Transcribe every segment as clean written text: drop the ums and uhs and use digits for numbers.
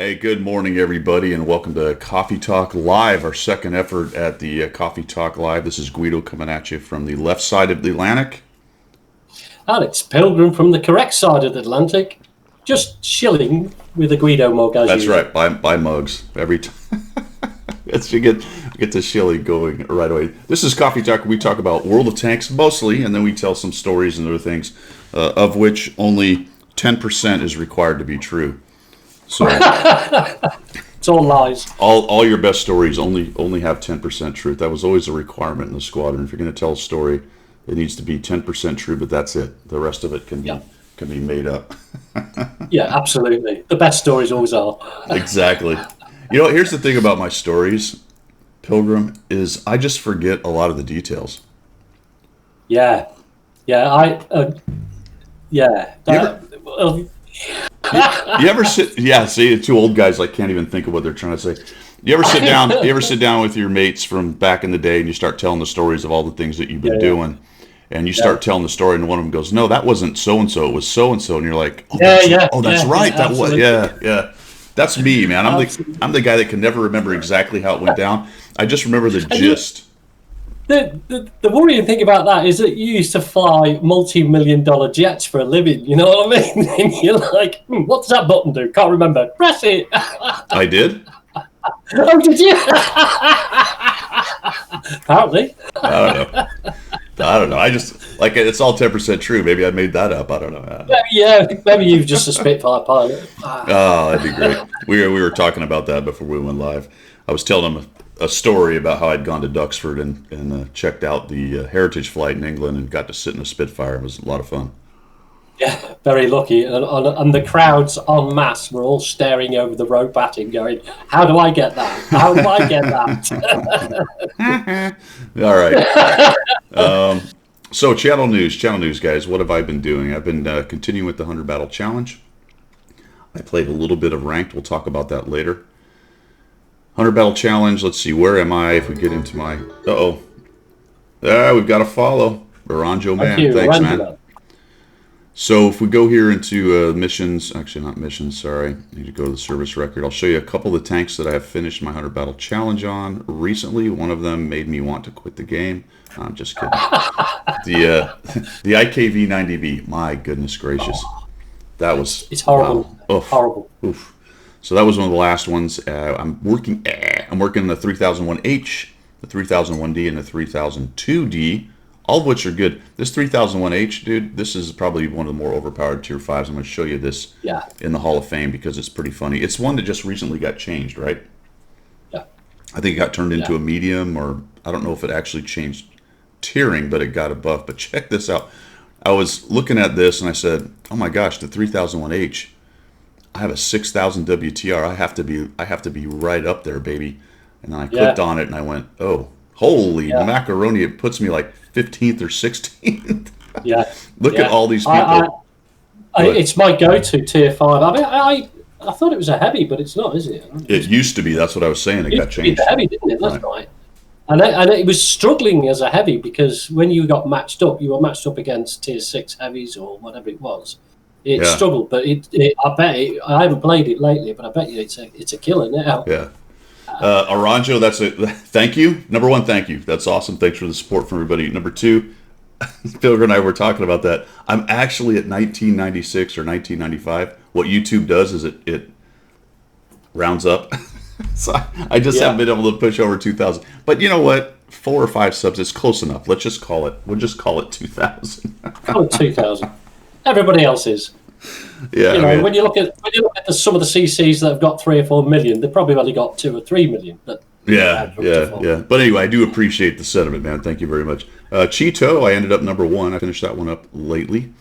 Hey, good morning, everybody, and welcome to Coffee Talk Live, our second effort at the Coffee Talk Live. This is Guido coming at you from the left side of the Atlantic. And it's Pilgrim from the correct side of the Atlantic, just chilling with a Guido mug as That's usual. right, buy mugs every time. You get the shilly going right away. This is Coffee Talk. We talk about World of Tanks mostly, and then we tell some stories and other things, of which only 10% is required to be true. So it's all lies. All your best stories only have 10% truth. That was always a requirement in the squadron. If you're going to tell a story, it needs to be 10% true, but that's it. The rest of it can be made up. Yeah, absolutely. The best stories always are. Exactly. Here's the thing about my stories, Pilgrim, is I just forget a lot of the details. Yeah. You ever sit? Yeah, see, two old guys can't even think of what they're trying to say. You ever sit down? You ever sit down with your mates from back in the day, and you start telling the stories of all the things that you've been doing, and you start telling the story, and one of them goes, "No, that wasn't so and so. It was so and so," and you're like, "Oh, that's right. That was yeah." That's me, man. I'm the guy that can never remember exactly how it went down. I just remember the gist. The worrying thing about that is that you used to fly multi-million-dollar jets for a living. You know what I mean? And you're like, what does that button do? Can't remember. Press it. I did? Oh, did you? Apparently. I don't know. I just, it's all 10% true. Maybe I made that up. I don't know. Yeah, maybe you've just a Spitfire pilot. Oh, that'd be great. We were talking about that before we went live. I was telling them a story about how I'd gone to Duxford and checked out the Heritage flight in England and got to sit in a Spitfire. It was a lot of fun. Yeah, very lucky. And the crowds en masse were all staring over the rope at him going, how do I get that? How do I get that? All right. So channel news, guys. What have I been doing? I've been continuing with the 100 Battle Challenge. I played a little bit of ranked. We'll talk about that later. 100 Battle Challenge. Let's see. Where am I? If we get into my... we've got a follow. Baranjo Man. Thanks, man. So if we go here into missions, actually not missions, sorry. I need to go to the service record. I'll show you a couple of the tanks that I have finished my 100 Battle Challenge on recently. One of them made me want to quit the game. I'm just kidding. The IKV-90B. My goodness gracious. That was... It's horrible. Wow. Horrible. Oof. So that was one of the last ones. I'm working the 3001H, the 3001D, and the 3002D. All of which are good. This 3001H, dude, this is probably one of the more overpowered Tier 5s. I'm going to show you this in the Hall of Fame because it's pretty funny. It's one that just recently got changed, right? Yeah. I think it got turned into a medium, or I don't know if it actually changed tiering, but it got a buff. But check this out. I was looking at this and I said, oh my gosh, the 3001H, I have a 6,000 WTR. I have to be right up there, baby. And then I clicked on it and I went, oh, holy macaroni, it puts me like 15th or 16th. Yeah. Look at all these people. It's my go-to Tier 5. I mean, I thought it was a heavy, but it's not, is it? It used to be. That's what I was saying. It got changed. It was a heavy, didn't it? That's right. And it was struggling as a heavy because when you got matched up, you were matched up against Tier 6 heavies or whatever it was. It struggled, but I haven't played it lately, but I bet you it's a killer now. Yeah. Aranjo, thank you. Number one, thank you. That's awesome. Thanks for the support from everybody. Number two, Pilgrim and I were talking about that. I'm actually at 1996 or 1995. What YouTube does is it rounds up. So I just haven't been able to push over 2000. But you know what? 4 or 5 subs, it's close enough. We'll just call it 2000. Call it 2000. Everybody else is. Yeah, when you look at some of the CCs that have got 3 or 4 million, they've probably only got 2 or 3 million. But yeah. But anyway, I do appreciate the sentiment, man. Thank you very much. Cheeto, I ended up number 1. I finished that one up lately,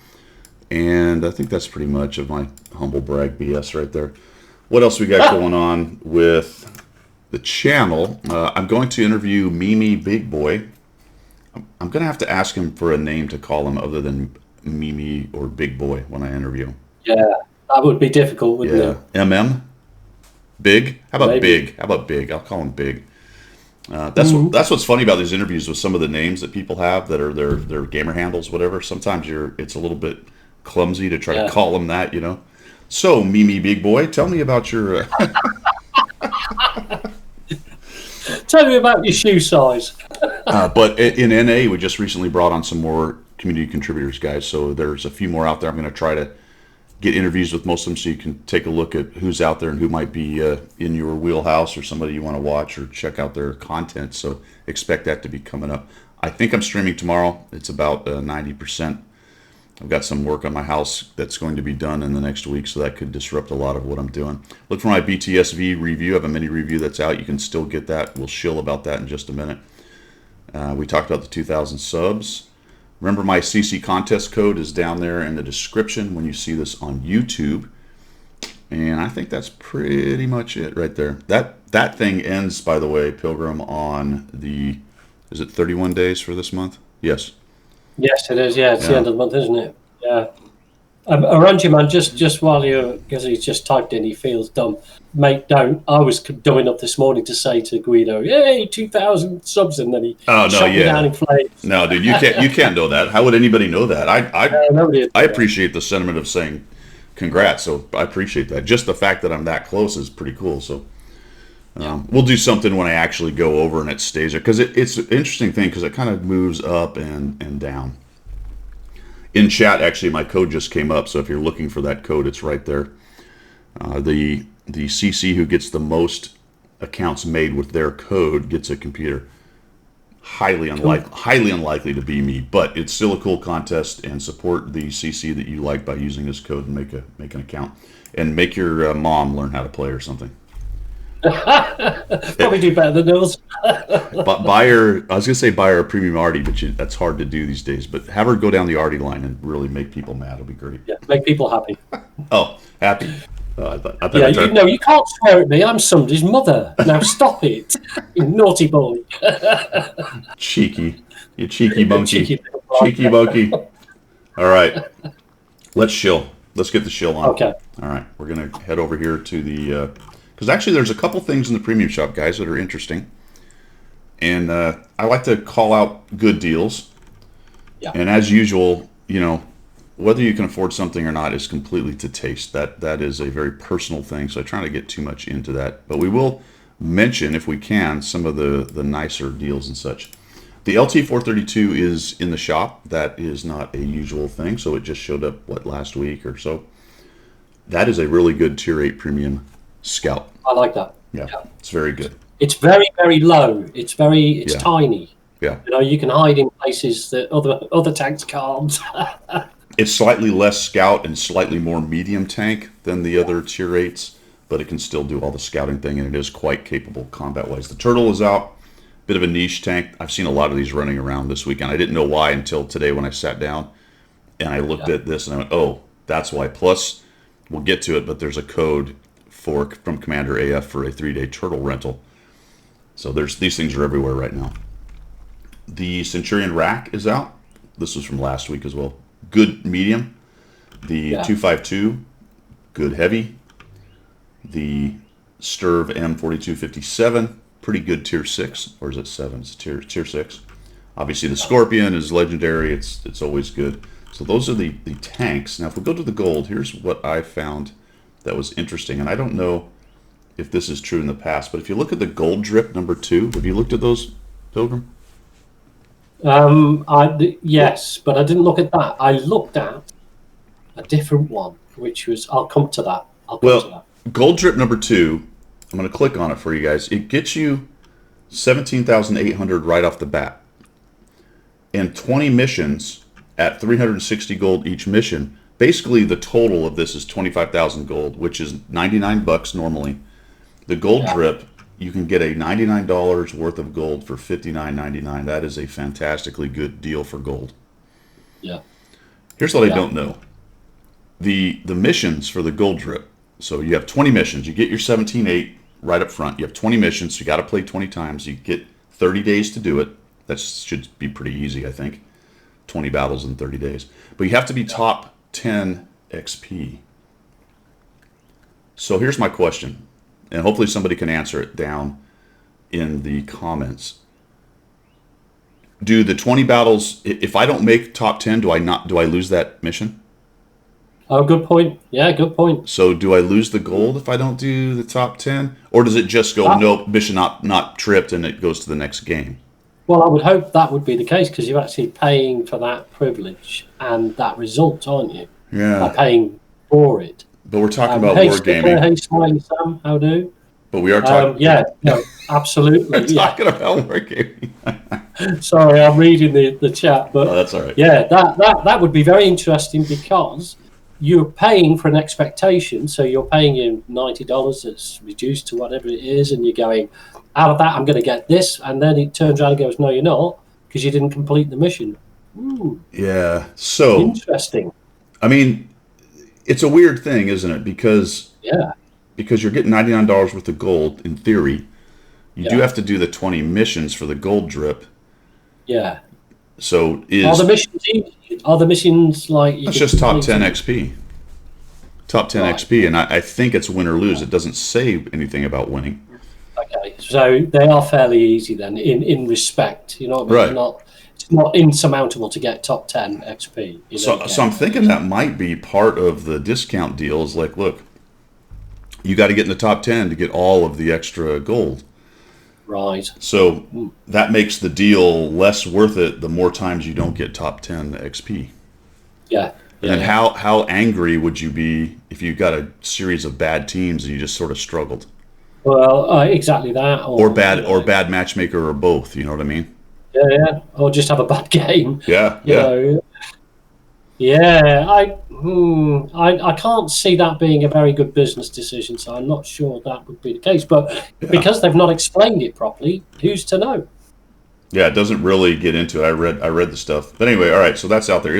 and I think that's pretty much of my humble brag BS right there. What else we got going on with the channel? I'm going to interview Mimi Big Boy. I'm going to have to ask him for a name to call him other than Mimi or Big Boy when I interview him. Yeah, that would be difficult, wouldn't it? MM? Big? How about Big? How about Big? I'll call him Big. That's what's funny about these interviews with some of the names that people have that are their gamer handles, whatever. Sometimes it's a little bit clumsy to try to call them that, So, Mimi Big Boy, tell me about your... Tell me about your shoe size. but in NA, we just recently brought on some more community contributors, guys. So there's a few more out there. I'm going to try to get interviews with most of them so you can take a look at who's out there and who might be in your wheelhouse or somebody you want to watch or check out their content. So expect that to be coming up. I think I'm streaming tomorrow. It's about 90%. I've got some work on my house that's going to be done in the next week, so that could disrupt a lot of what I'm doing. Look for my BTSV review. I have a mini review that's out. You can still get that. We'll shill about that in just a minute. We talked about the 2,000 subs. Remember, my CC contest code is down there in the description when you see this on YouTube. And I think that's pretty much it right there. That thing ends, by the way, Pilgrim, on the... Is it 31 days for this month? Yes. Yes, it is. Yeah, it's the end of the month, isn't it? Yeah. Orange man, just while you're, because he's just typed in, he feels dumb. Mate, don't. I was dumb enough this morning to say to Guido, "Yay, 2,000 subs," and then he shot me down in flames. No, dude, you can't know that. How would anybody know that? I appreciate the sentiment of saying congrats. So I appreciate that. Just the fact that I'm that close is pretty cool. So. We'll do something when I actually go over and it stays there, because it's an interesting thing because it kind of moves up and down. In chat, actually, my code just came up, so if you're looking for that code, it's right there. The CC who gets the most accounts made with their code gets a computer. Highly unlikely to be me, but it's still a cool contest, and support the CC that you like by using this code and make an account, and make your mom learn how to play or something. Probably do better than those. But buy her, I was gonna say buy her a premium Artie, but that's hard to do these days. But have her go down the Artie line and really make people mad. It'll be great. Yeah, make people happy. Oh, happy. I thought you can't swear at me. I'm somebody's mother. Now stop it, you naughty boy. Cheeky, you cheeky monkey, cheeky monkey. All right, let's shill. Let's get the shill on. Okay. All right, we're gonna head over here to the. Because actually there's a couple things in the premium shop, guys, that are interesting. And I like to call out good deals. Yeah. And as usual, whether you can afford something or not is completely to taste. That is a very personal thing, so I try not to get too much into that. But we will mention, if we can, some of the nicer deals and such. The LT432 is in the shop. That is not a usual thing, so it just showed up, last week or so. That is a really good Tier 8 premium Scout. I like that. Yeah, it's very good. It's very, very low. It's tiny. Yeah. You can hide in places that other tanks can't. It's slightly less Scout and slightly more medium tank than the other Tier 8s, but it can still do all the scouting thing, and it is quite capable combat-wise. The Turtle is out. Bit of a niche tank. I've seen a lot of these running around this weekend. I didn't know why until today when I sat down and I looked at this and I went, oh, that's why. Plus, we'll get to it, but there's a code from Commander AF for a 3-day turtle rental. So these things are everywhere right now. The Centurion Rack is out. This was from last week as well. Good medium. The 252, good heavy. The Sturv M4257, pretty good Tier 6, or is it 7? It's Tier 6. Obviously the Scorpion is legendary. It's always good. So those are the tanks. Now if we go to the gold, here's what I found that was interesting, and I don't know if this is true in the past, but if you look at the gold drip number 2, have you looked at those, Pilgrim? Yes, but I didn't look at that. I looked at a different one, which was, I'll come to that. Gold drip number 2, I'm going to click on it for you guys. It gets you 17,800 right off the bat, and 20 missions at 360 gold each mission. Basically, the total of this is 25,000 gold, which is $99 normally. The gold drip, you can get a $99 worth of gold for $59.99. That is a fantastically good deal for gold. Yeah. Here's what I don't know. The missions for the gold drip. So you have 20 missions. You get your 17.8 right up front. You have 20 missions. So you got to play 20 times. You get 30 days to do it. That should be pretty easy, I think. 20 battles in 30 days. But you have to be top 10 XP. So here's my question, and hopefully somebody can answer it down in the comments. Do the 20 battles, if I don't make top 10, do I lose that mission? Oh, good point. Yeah, good point. So do I lose the gold if I don't do the top 10? Or does it just go, nope, mission not tripped, and it goes to the next game? Well, I would hope that would be the case because you're actually paying for that privilege and that result, aren't you? Yeah. By paying for it. But we're talking about hey, wargaming. Hey, Smiley Sam, how do? But we are talking. Yeah, no, absolutely. We're talking about wargaming. Sorry, I'm reading the chat, but that's all right. Yeah, that would be very interesting because you're paying for an expectation. So you're paying in $90 that's reduced to whatever it is, and you're going, out of that, I'm going to get this. And then it turns around and goes, no, you're not, because you didn't complete the mission. Ooh, yeah. So interesting. I mean, it's a weird thing, isn't it? Because you're getting $99 worth of gold, in theory. You do have to do the 20 missions for the gold drip. Yeah. So are the missions like... It's just top 10 XP. Top 10 XP, and I think it's win or lose. It doesn't say anything about winning. Okay, so they are fairly easy then, in respect. You know what I mean? Right. It's not insurmountable to get top 10 XP. So I'm thinking that might be part of the discount deals. Like, look, you got to get in the top 10 to get all of the extra gold. Right. So that makes the deal less worth it the more times you don't get top 10 XP. Yeah. And how angry would you be if you got a series of bad teams and you just sort of struggled? Well, exactly that. Or bad matchmaker, or both. You know what I mean? Yeah. Or just have a bad game. Yeah. You know. Yeah. I can't see that being a very good business decision, so I'm not sure that would be the case. But because they've not explained it properly, who's to know? Yeah, it doesn't really get into it. I read the stuff. But anyway, all right, so that's out there.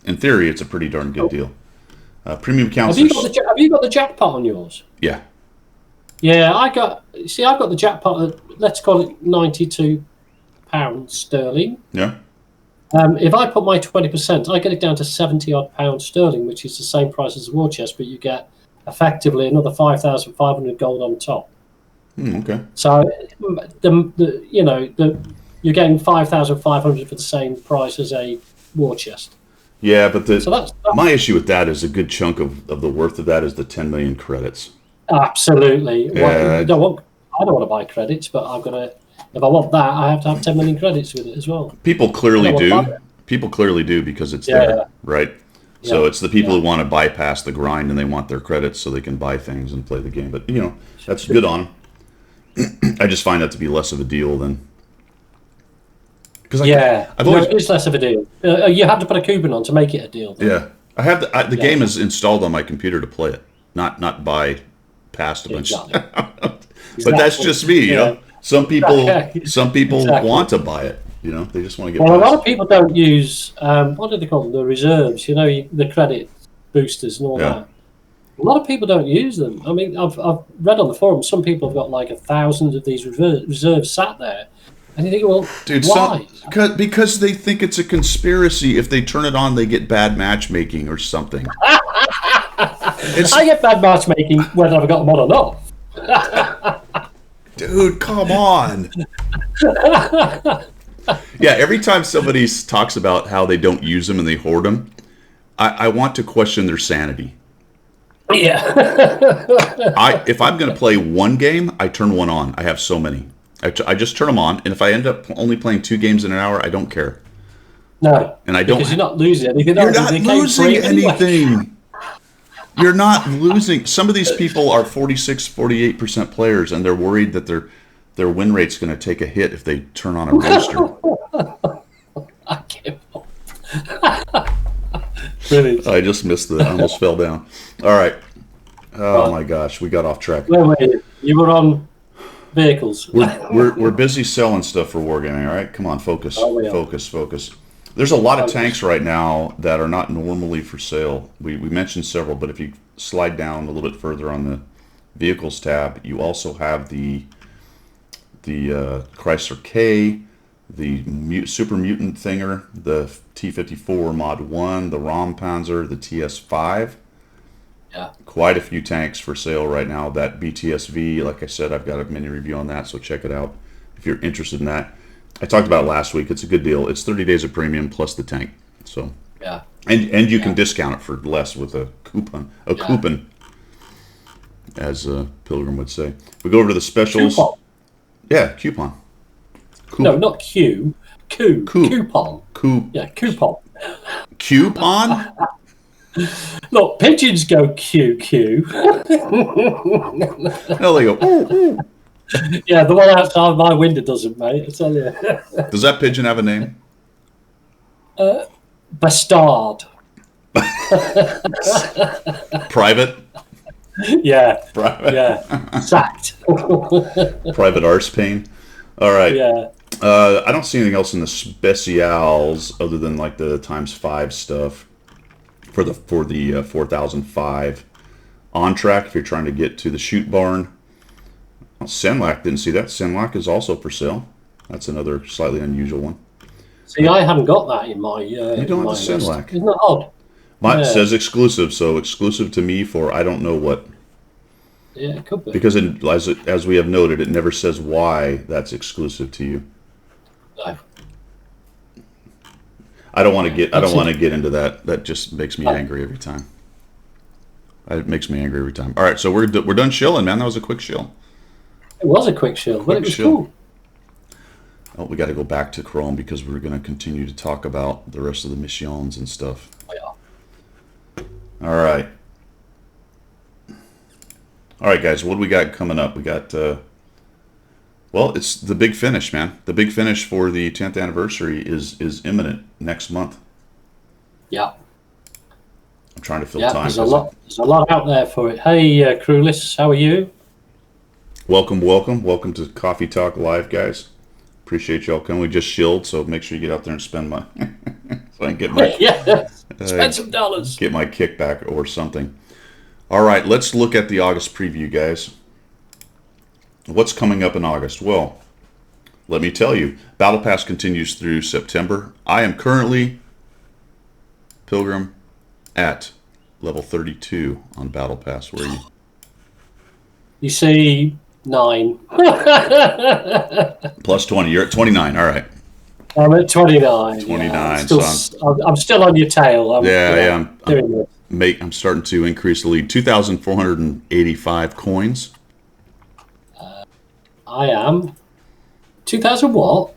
In theory, it's a pretty darn good deal. Premium counts. Have you got the jackpot on yours? Yeah. Yeah, I've got the jackpot at, let's call it £92 sterling. Yeah. If I put my 20%, I get it down to £70-odd sterling, which is the same price as the war chest, but you get effectively another 5,500 gold on top. Okay. So you're getting 5,500 for the same price as a war chest. Yeah, but my issue with that is a good chunk of the worth of that is the 10 million credits. Absolutely. Yeah. I don't want to buy credits, but I've got to. If I want that, I have to have 10 million credits with it as well. People clearly do. People clearly do because it's there, right? Yeah. So it's the people who want to bypass the grind and they want their credits so they can buy things and play the game. But, that's good on them. I just find that to be less of a deal than... it's less of a deal. You have to put a coupon on to make it a deal. Though. Yeah. I have the game is installed on my computer to play it, not buy past a bunch. Exactly. But that's just me, you know. Some people want to buy it. They just want to get. Well, a lot of people don't use what do they call them? The reserves. The credit boosters and all that. A lot of people don't use them. I mean, I've read on the forum some people have got like 1,000 of these reserves sat there, and you think, well, dude, why? Because they think it's a conspiracy. If they turn it on, they get bad matchmaking or something. I get bad matchmaking whether I've got them on or not. Dude, come on. Yeah, every time somebody talks about how they don't use them and they hoard them, I want to question their sanity. Yeah. If I'm going to play one game, I turn one on. I have so many. I just turn them on, and if I end up only playing 2 games in an hour, I don't care. No. And I don't. Because you're not losing anything. You're not losing anything. You're not losing. Some of these people are 46, 48% players, and they're worried that their win rate's going to take a hit if they turn on a roaster. I give up. Brilliant. I just missed I almost fell down. All right. Oh my gosh, we got off track. Where were you? You were on vehicles. We're busy selling stuff for wargaming. All right, come on, focus, focus. There's a lot of tanks right now that are not normally for sale. We mentioned several, but if you slide down a little bit further on the vehicles tab, you also have the Chrysler K, the Super Mutant Thinger, the T-54 Mod 1, the Rompanzer, the TS5. Yeah. Quite a few tanks for sale right now. That BTSV, like I said, I've got a mini review on that, so check it out if you're interested in that. I talked about it last week. It's a good deal. It's 30 days of premium plus the tank. So And you can discount it for less with a coupon. Coupon, as Pilgrim would say. We go over to the specials. Coupon. Yeah, coupon. No, not Q. Coupon. Yeah, coupon. Coupon? Look, pigeons go Q. No, they go. Ooh. Yeah, the one outside my window doesn't, mate. I tell you. Does that pigeon have a name? Bastard. Private? Yeah. Private. Yeah. Sacked. Private arse pain. All right. Yeah. I don't see anything else in the specials other than like the ×5 stuff for the 4005 on track if you're trying to get to the shoot barn. Well, Senlac, didn't see that. Senlac is also for sale. That's another slightly unusual one. See, I haven't got that in my. You don't have the Senlac. Isn't that odd? Mine says exclusive, so exclusive to me for I don't know what. Yeah, it could be. Because as we have noted, it never says why that's exclusive to you. No. I don't want to get into that. That just makes me angry every time. It makes me angry every time. All right, so we're done shilling, man. That was a quick shill. It was a quick shill, but it was cool. Oh, we got to go back to Chrome because we're going to continue to talk about the rest of the missions and stuff. Yeah. All right. All right, guys, what do we got coming up? We got, well, it's the big finish, man. The big finish for the 10th anniversary is imminent next month. Yeah. I'm trying to fill time. There's a lot out there for it. Hey, Crewless, how are you? Welcome to Coffee Talk Live, guys. Appreciate y'all coming. We just shilled, so make sure you get out there and spend my so I can get my spend some dollars. Get my kickback or something. All right, let's look at the August preview, guys. What's coming up in August? Well, let me tell you. Battle Pass continues through September. I am currently, Pilgrim, at level 32 on Battle Pass. Where are you? You see 9. Plus 20. You're at 29. All right. I'm at 29. 29. Yeah, I'm still on your tail. I'm starting to increase the lead. 2,485 coins. I am. 2,000 what?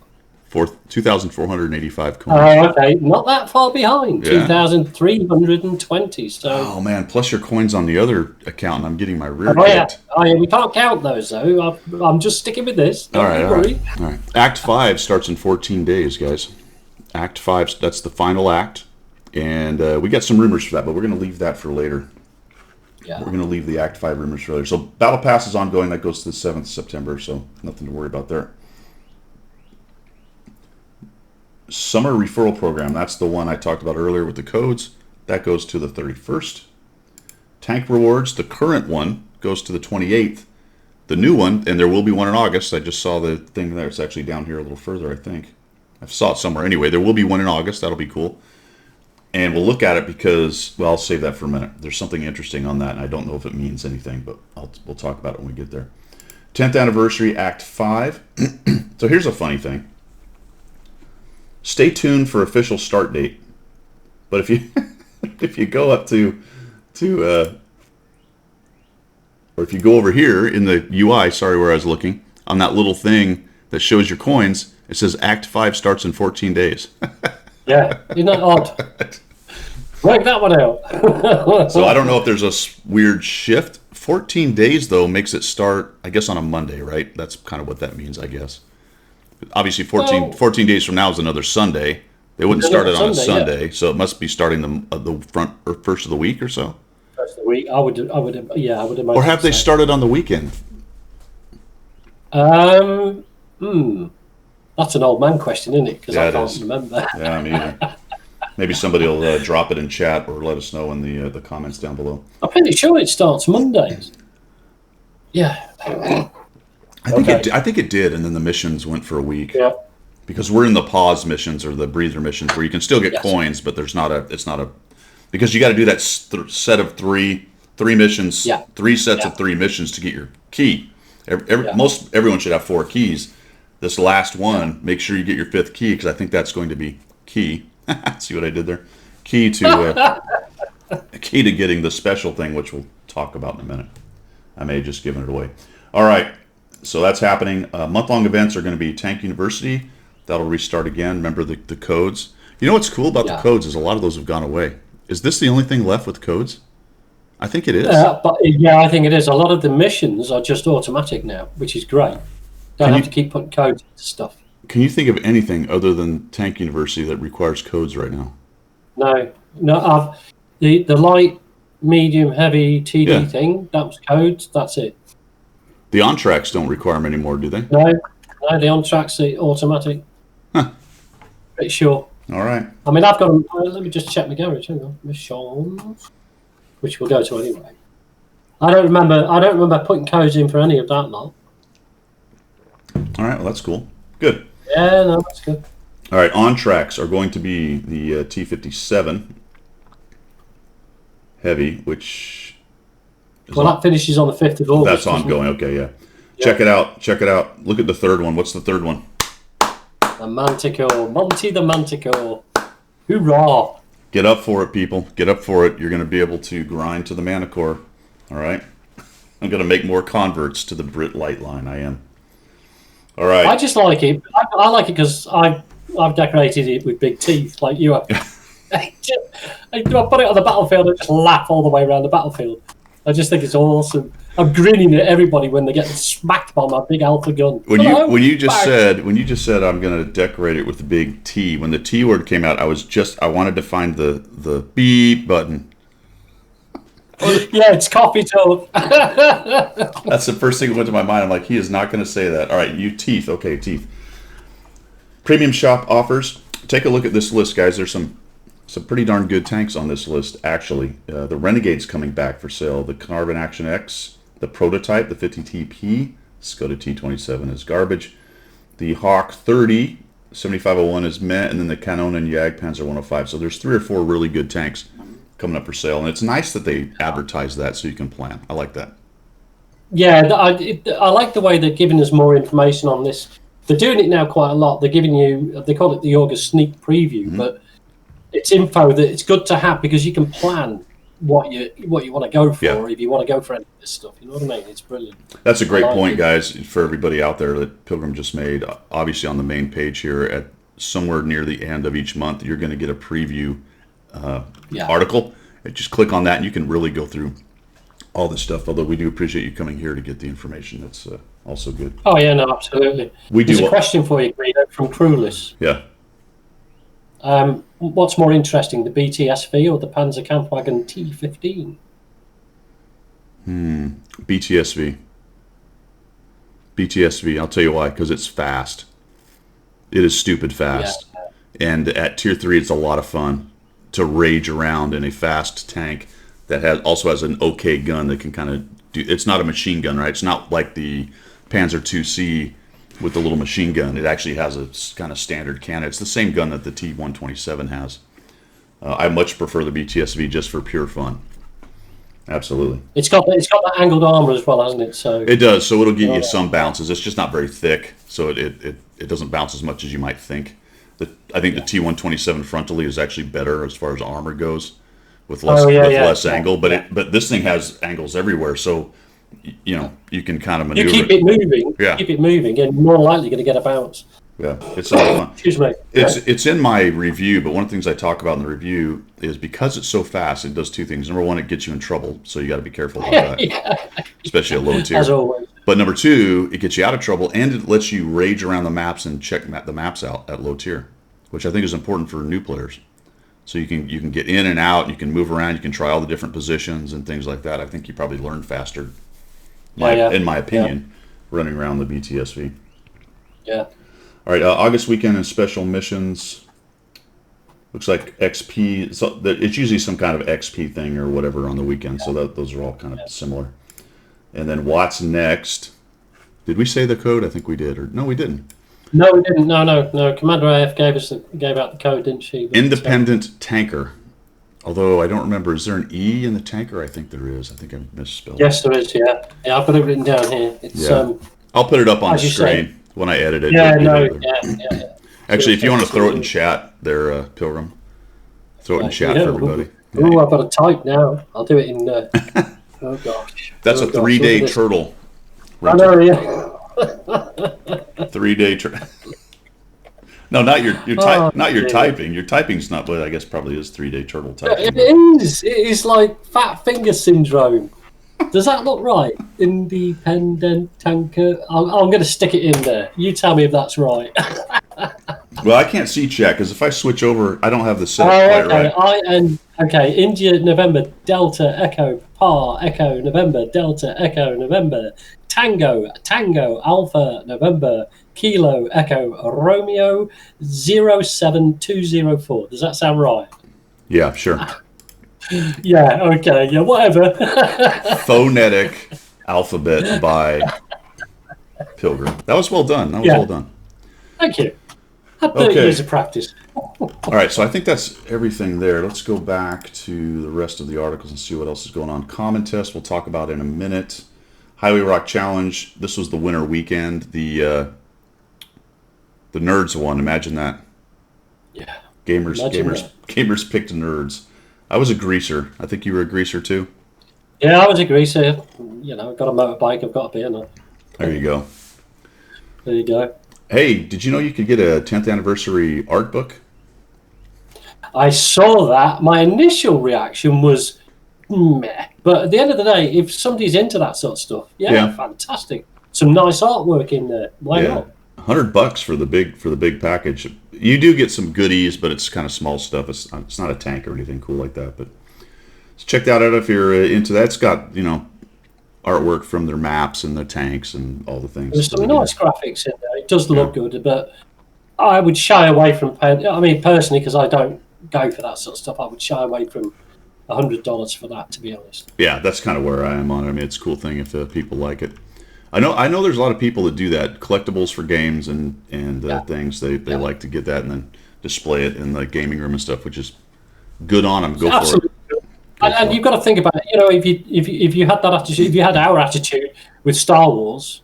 2,485 coins. Oh, okay. Not that far behind. Yeah. 2,320. So. Oh, man. Plus your coins on the other account, and I'm getting my rear kicked. Oh, yeah. We can't count those, though. I'm just sticking with this. Don't worry. All right. Act 5 starts in 14 days, guys. Act 5, that's the final act. And we got some rumors for that, but we're going to leave that for later. Yeah. We're going to leave the Act 5 rumors for later. So Battle Pass is ongoing. That goes to the 7th of September, so nothing to worry about there. Summer Referral Program. That's the one I talked about earlier with the codes. That goes to the 31st. Tank Rewards, the current one, goes to the 28th. The new one, and there will be one in August. I just saw the thing there. It's actually down here a little further, I think. I saw it somewhere. Anyway, there will be one in August. That'll be cool. And we'll look at it because, well, I'll save that for a minute. There's something interesting on that, and I don't know if it means anything, but we'll talk about it when we get there. 10th Anniversary, Act 5. So here's a funny thing. Stay tuned for official start date. But if you if you go up to or if you go over here in the UI, sorry where I was looking, on that little thing that shows your coins, it says Act 5 starts in 14 days. Yeah, isn't that odd? Work that one out. So I don't know if there's a weird shift. 14 days, though, makes it start, I guess, on a Monday, right? That's kind of what that means, I guess. Obviously, 14 days from now is another Sunday. They wouldn't start it on a Sunday, so it must be starting the front or first of the week or so. First of the week, I would imagine. Or have they started on the weekend? That's an old man question, isn't it? Because I can't remember. Yeah, me either. Maybe somebody will drop it in chat or let us know in the comments down below. I'm pretty sure it starts Mondays. Yeah. I think it did, and then the missions went for a week. Yeah. Because we're in the pause missions or the breather missions where you can still get coins, but it's not a because you got to do that set of three missions, 3 sets of 3 missions to get your key. Everyone should have 4 keys. This last one, make sure you get your 5th key because I think that's going to be key. See what I did there? Key to getting the special thing, which we'll talk about in a minute. I may have just given it away. All right, so that's happening. Month-long events are going to be Tank University. That'll restart again. Remember the codes. You know what's cool about the codes is a lot of those have gone away. Is this the only thing left with codes? I think it is. I think it is. A lot of the missions are just automatic now, which is great. Don't have to keep putting codes into stuff. Can you think of anything other than Tank University that requires codes right now? No. The light, medium, heavy TD thing, that's codes, that's it. The on-tracks don't require them anymore, do they? No, the on-tracks are automatic. Huh. Pretty sure. All right. I mean, I've got them. Let me just check my garage. Hang on. Missions, which we'll go to anyway. I don't remember putting codes in for any of that lot. All right. Well, that's cool. Good. Yeah, no, that's good. All right. On-tracks are going to be the T-57 Heavy, which... that finishes on the 5th of August. That's ongoing. Okay, yeah. Check it out. Check it out. Look at the third one. What's the third one? The Manticore. Monty the Manticore. Hoorah. Get up for it, people. Get up for it. You're going to be able to grind to the Manticore. All right? I'm going to make more converts to the Brit Light line. I am. All right. I just like it. I like it because I've decorated it with big teeth like you have. I put it on the battlefield and just laugh all the way around the battlefield. I just think it's awesome. I'm grinning at everybody when they get smacked by my big alpha gun. When you just said I'm going to decorate it with the big T. When the T word came out, I wanted to find the beep button. Yeah, it's CoffeeTalk. That's the first thing that went to my mind. I'm like, he is not going to say that. All right, you teeth. Okay, teeth. Premium shop offers. Take a look at this list, guys. There's some pretty darn good tanks on this list, actually. The Renegade's coming back for sale. The Carbon Action X, the Prototype, the 50TP, Skoda T27 is garbage. The Hawk 30, 7501 is meh, and then the Canon and Jagdpanzer 105. So there's 3 or 4 really good tanks coming up for sale, and it's nice that they advertise that so you can plan. I like that. Yeah, I like the way they're giving us more information on this. They're doing it now quite a lot. They're giving you, they call it the August sneak preview, but it's info that it's good to have because you can plan what you want to go for if you want to go for any of this stuff. You know what I mean? It's brilliant. That's a great point, guys, for everybody out there that Pilgrim just made. Obviously, on the main page here, at somewhere near the end of each month, you're going to get a preview article. And just click on that, and you can really go through all this stuff. Although we do appreciate you coming here to get the information. That's also good. Oh yeah, no, absolutely. There's a question for you, Guido, from Crewless. Yeah. What's more interesting, the BTSV or the Panzer Kampfwagen T15? BTSV. BTSV. I'll tell you why. Because it's fast. It is stupid fast. Yeah. And at Tier 3, it's a lot of fun to rage around in a fast tank that also has an okay gun that can kind of do. It's not a machine gun, right? It's not like the Panzer 2C with the little machine gun. It actually has a kind of standard cannon. It's the same gun that the T127 has. I much prefer the BTSV just for pure fun. Absolutely. It's got that angled armor as well, hasn't it? So it does. So it'll get you some bounces. It's just not very thick, so it doesn't bounce as much as you might think. I think the T127 frontally is actually better as far as armor goes, with less angle. But this thing has angles everywhere, so you can kind of maneuver. You keep it moving. Yeah. Keep it moving, and more likely going to get a bounce. Yeah, it's a lot of fun. Excuse me. It's in my review, but one of the things I talk about in the review is because it's so fast, it does 2 things. Number 1, it gets you in trouble, so you got to be careful about that, especially at low tier. As always. But number 2, it gets you out of trouble, and it lets you rage around the maps and check the maps out at low tier, which I think is important for new players. So you can get in and out, you can move around, you can try all the different positions and things like that. I think you probably learn faster, in my opinion, running around the BTSV. Yeah. All right, August weekend and special missions. Looks like XP. So it's usually some kind of XP thing or whatever on the weekend. So those are all kind of similar. And then WOTSNEXT. Did we say the code? I think we did. Or no, we didn't. No, we didn't. No. Commander AF gave out the code, didn't she? But Independent tanker. Although I don't remember, is there an E in the tanker? I think there is. I think I misspelled. Yes, there is. Yeah, I've got it written down here. It's I'll put it up on the screen when I edit it. Yeah. Actually, if you want to throw it in chat there, Pilgrim, Throw it in chat for everybody. Oh, I've got to type now. I'll do it in. Oh gosh. That's a 3-day turtle. I know, yeah. 3-day turtle. No, not your typing. Your typing's not, but I guess probably is 3-day turtle typing. It is. It is like fat finger syndrome. Does that look right? Independent tanker. I'm going to stick it in there. You tell me if that's right. Well, I can't see chat because if I switch over, I don't have the setup quite right. Okay, India, November, Delta, Echo, Papa, Echo, November, Delta, Echo, November, Tango, Alpha, November, Kilo, Echo, Romeo, 07204. Does that sound right? Yeah, sure. Yeah, okay, yeah, whatever. Phonetic alphabet by Pilgrim. That was well done. Well done. Thank you. Had 30 years of practice. All right, so I think that's everything there. Let's go back to the rest of the articles and see what else is going on. Common Test we'll talk about in a minute. Highway Rock Challenge. This was the winter weekend. The nerds won. Imagine that. Yeah. Gamers picked nerds. I was a greaser. I think you were a greaser too. Yeah, I was a greaser. You know, I've got a motorbike. I've got a beer now. There you go. There you go. Hey, did you know you could get a 10th anniversary art book? I saw that. My initial reaction was meh. But at the end of the day, if somebody's into that sort of stuff, yeah. Fantastic. Some nice artwork in there. Why not? $100 for the big package. You do get some goodies, but it's kind of small stuff. It's not a tank or anything cool like that. But check that out if you're into that. It's got artwork from their maps and the tanks and all the things. There's some nice graphics in there. It does look good, but I would shy away from paying. I mean, personally, because I don't go for that sort of stuff, I would shy away from $100 for that, to be honest. Yeah, that's kind of where I am on it. I mean, it's a cool thing if people like it. I know there's a lot of people that do that, collectibles for games and things. They like to get that and then display it in the gaming room and stuff, which is good on them. Go for it. And you've got to think about it. You know, if you had that attitude, if you had our attitude with Star Wars,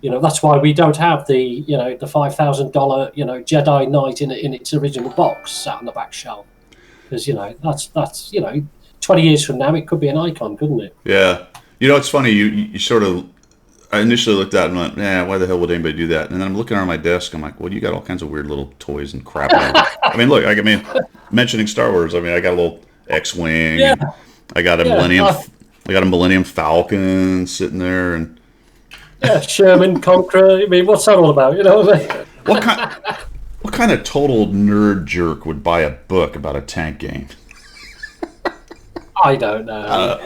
you know, that's why we don't have the $5,000 Jedi Knight in its original box sat on the back shelf, because that's 20 years from now it could be an icon, couldn't it? Yeah. It's funny. You sort of. I initially looked at it and went, why the hell would anybody do that? And then I'm looking around my desk. I'm like, well, you got all kinds of weird little toys and crap. I mean, look, mentioning Star Wars. I mean, I got a little X-wing. Yeah. I got a Millennium Falcon sitting there, and Sherman Conqueror. I mean, what's that all about? You know what I mean? What kind of total nerd jerk would buy a book about a tank game? I don't know.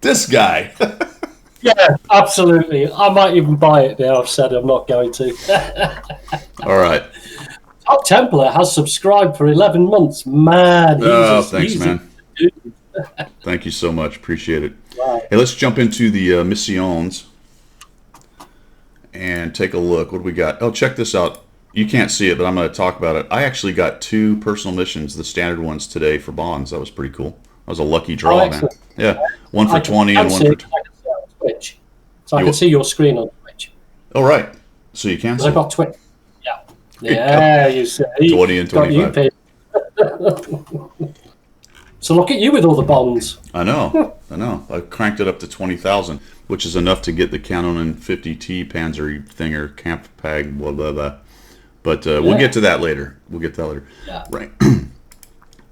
This guy. Yeah, absolutely. I might even buy it now. I've said I'm not going to. All right. Top Templar has subscribed for 11 months. Man. Thanks, man. Thank you so much. Appreciate it. Wow. Hey, let's jump into the missions and take a look. What do we got? Oh, check this out. You can't see it, but I'm going to talk about it. I actually got 2 personal missions, the standard ones today for bonds. That was pretty cool. That was a lucky draw, man. Yeah, one for 20 and one for 20. Twitch, so I can see your screen on Twitch. Oh, right. So you can see. I've got Twitch. Yeah, you see. 20 and 25. So look at you with all the bonds. I know. I cranked it up to 20,000, which is enough to get the Canon 50T Panzer Thinger Camp Pag, blah, blah, blah. But we'll get to that later. Yeah. Right.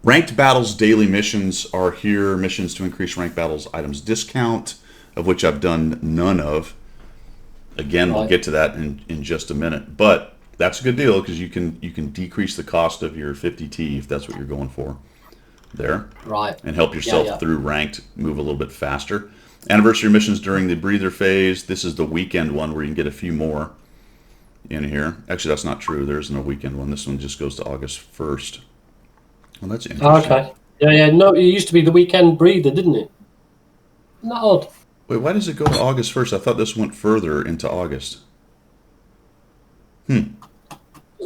Ranked Battles daily missions are here. Missions to increase Ranked Battles items discount, of which I've done none of. Again, we'll get to that in just a minute. But that's a good deal because you can decrease the cost of your 50T if that's what you're going for there. Right. And help yourself through ranked move a little bit faster. Anniversary missions during the breather phase. This is the weekend one where you can get a few more in here. Actually, that's not true. There isn't a weekend one. This one just goes to August 1st. Well, that's interesting. Okay. Yeah. No, it used to be the weekend breather, didn't it? Not odd. Wait, why does it go to August 1st? I thought this went further into August. Doesn't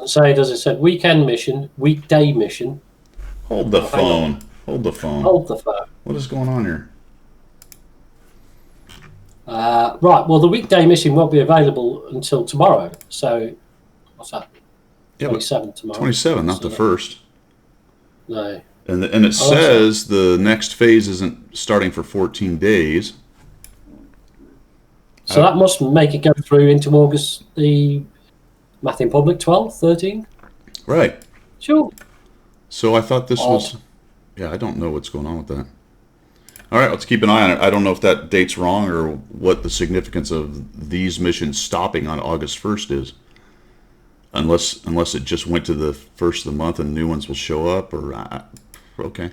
say, does it? Said weekend mission, weekday mission. Hold the phone. Hold the phone. What is going on here? Right, well, the weekday mission won't be available until tomorrow. So, what's that? 27 tomorrow. 27, not the 1st. No. And it says the next phase isn't starting for 14 days. So that must make it go through into August, the Math in Public 12, 13? Right. Sure. So I thought this was... Yeah, I don't know what's going on with that. All right, let's keep an eye on it. I don't know if that date's wrong or what the significance of these missions stopping on August 1st is. Unless it just went to the first of the month and new ones will show up, or... okay.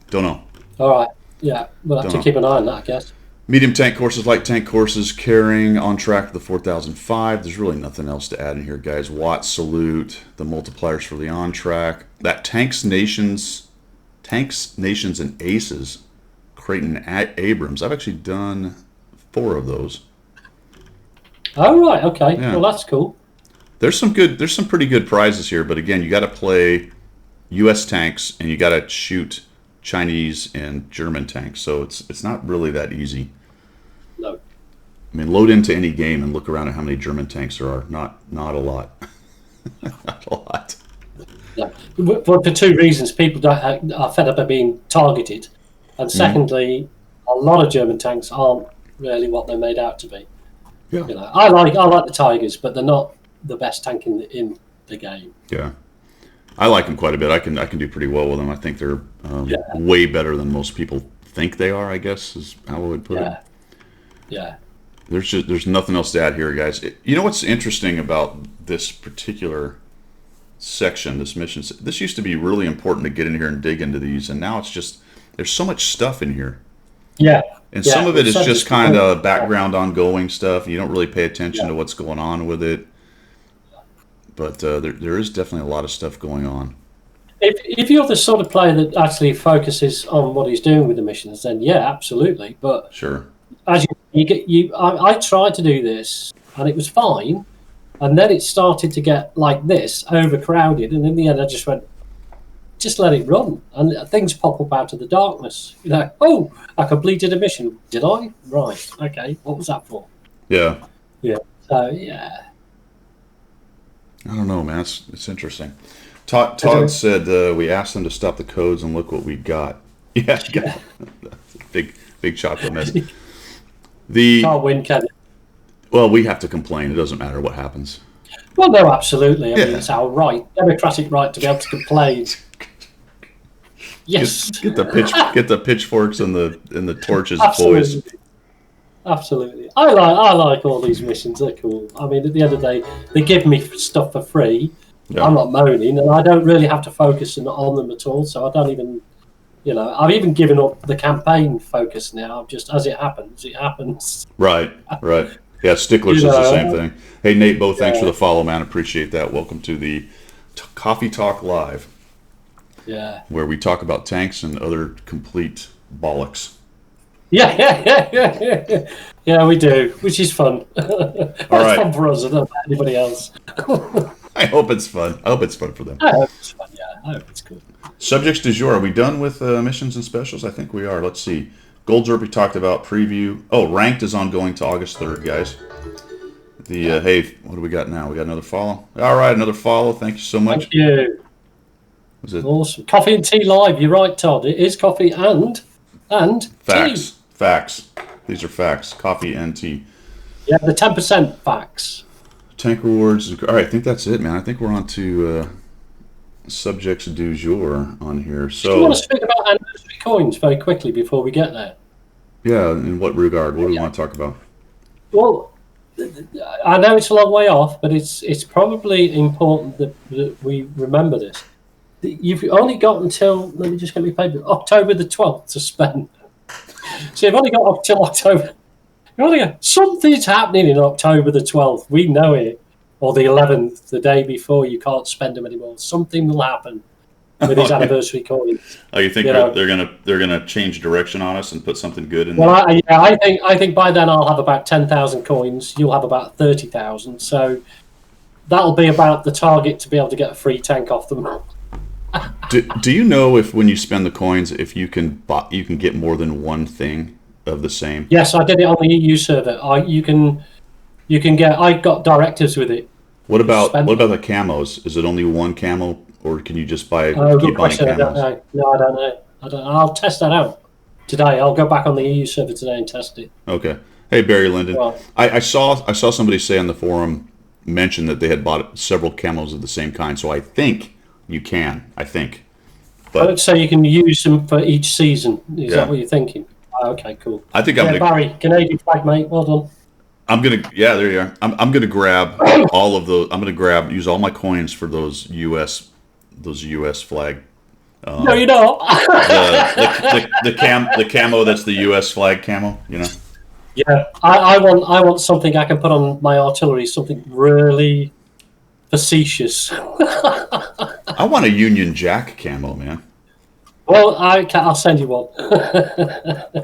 Don't know. All right. Yeah, we'll have to keep an eye on that, I guess. Medium tank courses, light tank courses, carrying on track to the 4005. There's really nothing else to add in here, guys. Watt salute, the multipliers for the on track. That Tanks, Nations, and Aces, Creighton Abrams. I've actually done 4 of those. Oh, right. Okay. Yeah. Well, that's cool. There's some pretty good prizes here, but again, you got to play U.S. tanks and you got to shoot Chinese and German tanks, so it's not really that easy. No. I mean, load into any game and look around at how many German tanks there are. Not a lot. Not a lot. No. For 2 reasons. People are fed up of being targeted, and secondly, a lot of German tanks aren't really what they're made out to be. Yeah. You know, I like the Tigers, but they're not the best tank in the game. Yeah. I like them quite a bit. I can do pretty well with them. I think they're way better than most people think they are, I guess, is how I would put it. Yeah. There's nothing else to add here, guys. You know what's interesting about this particular section, this mission? This used to be really important to get in here and dig into these, and now it's just there's so much stuff in here. Yeah. And some of it is just kind of background ongoing stuff. You don't really pay attention to what's going on with it. But there is definitely a lot of stuff going on. If you're the sort of player that actually focuses on what he's doing with the missions, then yeah, absolutely. But sure, as I tried to do this and it was fine, and then it started to get like this, overcrowded, and in the end I just went, just let it run, and things pop up out of the darkness. You know, oh, I completed a mission. Did I? Right. Okay. What was that for? Yeah. Yeah. So yeah. I don't know, man. It's interesting. Todd said we asked them to stop the codes and look what we got. Yeah, big chocolate mess. Can't win, can you? Well, we have to complain. It doesn't matter what happens. Well, no, absolutely. I mean, it's our right, democratic right, to be able to complain. Yes. Get the pitchforks and the torches, absolutely. boys. Absolutely. I like all these missions. They're cool. I mean, at the end of the day, they give me stuff for free. Yeah. I'm not moaning, and I don't really have to focus on them at all. So I don't even, I've even given up the campaign focus now. Just as it happens, it happens. Right. Yeah, Stickler says the same thing. Hey, Nate, thanks for the follow, man. Appreciate that. Welcome to the Coffee Talk Live. Yeah. Where we talk about tanks and other complete bollocks. Yeah, we do, which is fun. It's fun for us and not for anybody else. I hope it's fun. I hope it's fun for them. I hope it's fun, yeah. I hope it's good. Subjects du jour. Are we done with missions and specials? I think we are. Let's see. Gold Derp we talked about. Preview. Oh, Ranked is ongoing to August 3rd, guys. Hey, what do we got now? We got another follow. All right, another follow. Thank you so much. Thank you. Was it? Awesome. Coffee and tea live. You're right, Todd. It is coffee and facts. Tea. Facts. These are facts. Coffee and tea. Yeah, the 10% facts. Tank rewards. All right, I think that's it, man. I think we're on to subjects du jour on here. So, do you want to speak about anniversary coins very quickly before we get there? Yeah, in what regard? What do we want to talk about? Well, I know it's a long way off, but it's probably important that we remember this. You've only got until, let me just get my paper, October the 12th to spend. So you've only got up till October. Something's happening in October the 12th. We know it. Or the 11th, the day before, you can't spend them anymore. Something will happen with these anniversary coins. Oh, you think they're gonna change direction on us and put something good in there? Well, I think by then I'll have about 10,000 coins. You'll have about 30,000. So that'll be about the target to be able to get a free tank off them. Do you know if when you spend the coins, if you can get more than one thing of the same? Yes, I did it on the EU server. You can get. I got directives with it. What about the camos? Is it only one camo or can you just buy Good keep buying question. I don't camos? know. No, I don't know. I'll test that out today. I'll go back on the EU server today and test it. Okay. Hey Barry Lyndon, Well, I saw somebody say on the forum mention that they had bought several camos of the same kind. So I think you can. I think, but so you can use them for each season. Is Yeah. that what you're thinking? Okay, cool. I think I'm Yeah, gonna. Barry, Canadian flag, mate. Well done. I'm gonna. Yeah, there you are. I'm gonna grab all of those. I'm gonna use all my coins for those U.S. flag. No, you're not. The camo that's the U.S. flag camo. You know. Yeah, I want something I can put on my artillery. Something really facetious. I want a Union Jack camo, man. Well, I'll send you one.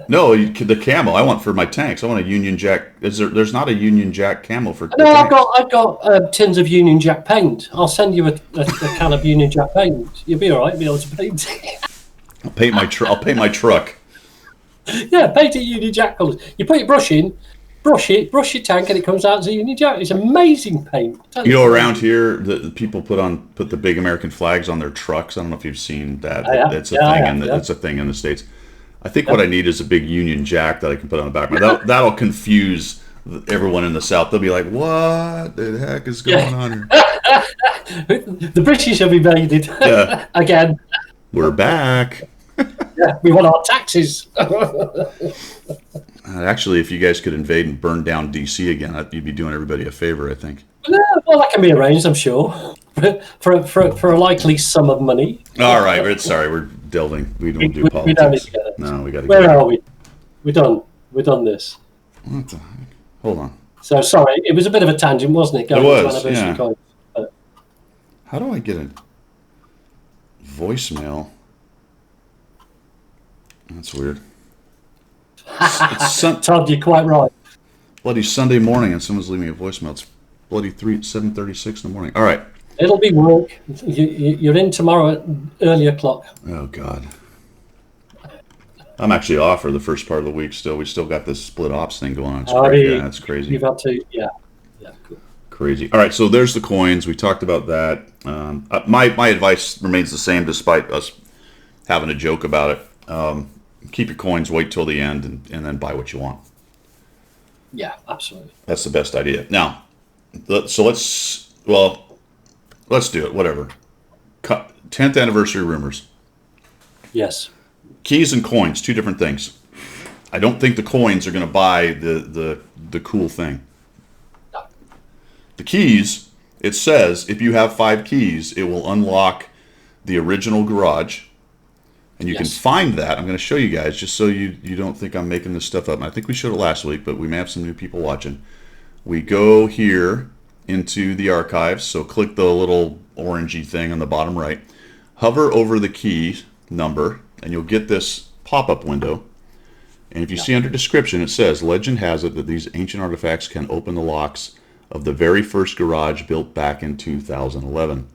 No, the camo I want for my tanks. I want a Union Jack. There's not a Union Jack camo for. No, I've got tins of Union Jack paint. I'll send you a can of Union Jack paint. You'll be all right. Be able to paint. I'll paint my truck. Yeah, paint it Union Jack colours. You put your brush in, brush your tank, and it comes out as a Union Jack. It's amazing paint. You know, around here, the people put the big American flags on their trucks. I don't know if you've seen that. It's a thing in the States. I think what I need is a big Union Jack that I can put on the back. That'll confuse everyone in the South. They'll be like, "What the heck is going on here?" The British have invaded again. We're back. Yeah, we want our taxes. Actually, if you guys could invade and burn down DC again, you'd be doing everybody a favor, I think. Well, that can be arranged, I'm sure, for a likely sum of money. All right, we're delving. We don't do politics. We don't need to get it. No, we got to. Where are we? We're done. We've done this. What the heck? Hold on. So sorry, it was a bit of a tangent, wasn't it? It was. Yeah. Coins. How do I get a voicemail? That's weird. Todd, you're quite right. Bloody Sunday morning, and someone's leaving a voicemail. It's bloody 7:36 in the morning. All right. It'll be work. You're in tomorrow at early o'clock. Oh God. I'm actually off for the first part of the week. Still, we still got this split ops thing going on. It's crazy. Yeah, that's crazy. You've had to, yeah, cool. Crazy. All right, so there's the coins. We talked about that. My advice remains the same, despite us having a joke about it. Keep your coins, wait till the end, and then buy what you want. Yeah, absolutely. That's the best idea. Now, let's do it. Whatever. 10th anniversary rumors. Yes. Keys and coins, two different things. I don't think the coins are going to buy the cool thing. No. The keys, it says if you have 5 keys, it will unlock the original garage. And you can find that. I'm going to show you guys just so you don't think I'm making this stuff up. And I think we showed it last week, but we may have some new people watching. We go here into the archives. So click the little orangey thing on the bottom right. Hover over the key number, and you'll get this pop-up window. And if you see under description, it says, legend has it that these ancient artifacts can open the locks of the very first garage built back in 2011,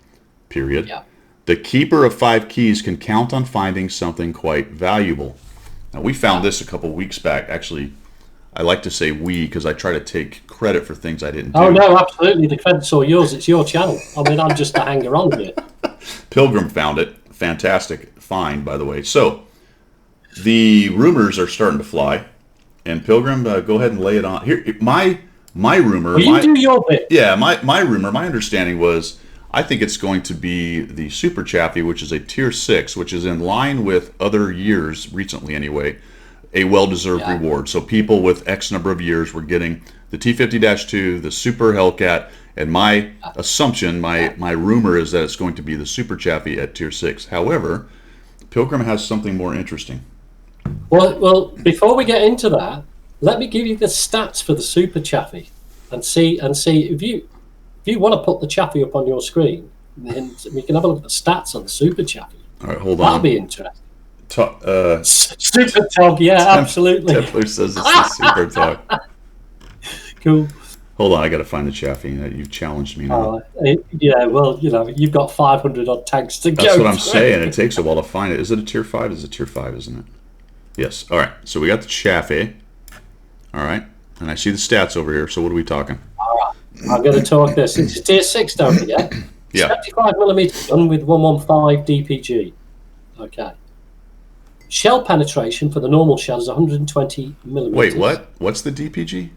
period. Yeah. The keeper of 5 keys can count on finding something quite valuable. Now, we found this a couple weeks back. Actually, I like to say we because I try to take credit for things I didn't do. Oh, no, absolutely. The credit's all yours. It's your channel. I mean, I'm just a hanger-on here. Pilgrim found it. Fantastic find, by the way. So, the rumors are starting to fly. And Pilgrim, go ahead and lay it on. Here, my rumor... Well, you do your bit. Yeah, my rumor, my understanding was... I think it's going to be the Super Chaffee, which is a tier 6, which is in line with other years, recently anyway, a well-deserved reward. So people with X number of years were getting the T50-2, the Super Hellcat, and my assumption, my rumor is that it's going to be the Super Chaffee at tier 6. However, Pilgrim has something more interesting. Well, before we get into that, let me give you the stats for the Super Chaffee and see if you want to put the Chaffee up on your screen, then we can have a look at the stats on the Super Chaffee. All right, hold on. That'll be interesting. Super Talk, yeah, absolutely. Templar says it's the Super Talk. Cool. Hold on, I got to find the Chaffee. You've challenged me now. Yeah, well, you've got 500 odd tanks to go. That's what I'm saying. It takes a while to find it. Is it a tier 5? It's a tier 5, isn't it? Yes. All right, so we got the Chaffee. All right, and I see the stats over here. So what are we talking? All right. I'm going to talk this. It's tier 6, don't forget. Yeah. 75mm gun with 115 DPG. Okay. Shell penetration for the normal shell is 120mm. Wait, what? What's the DPG?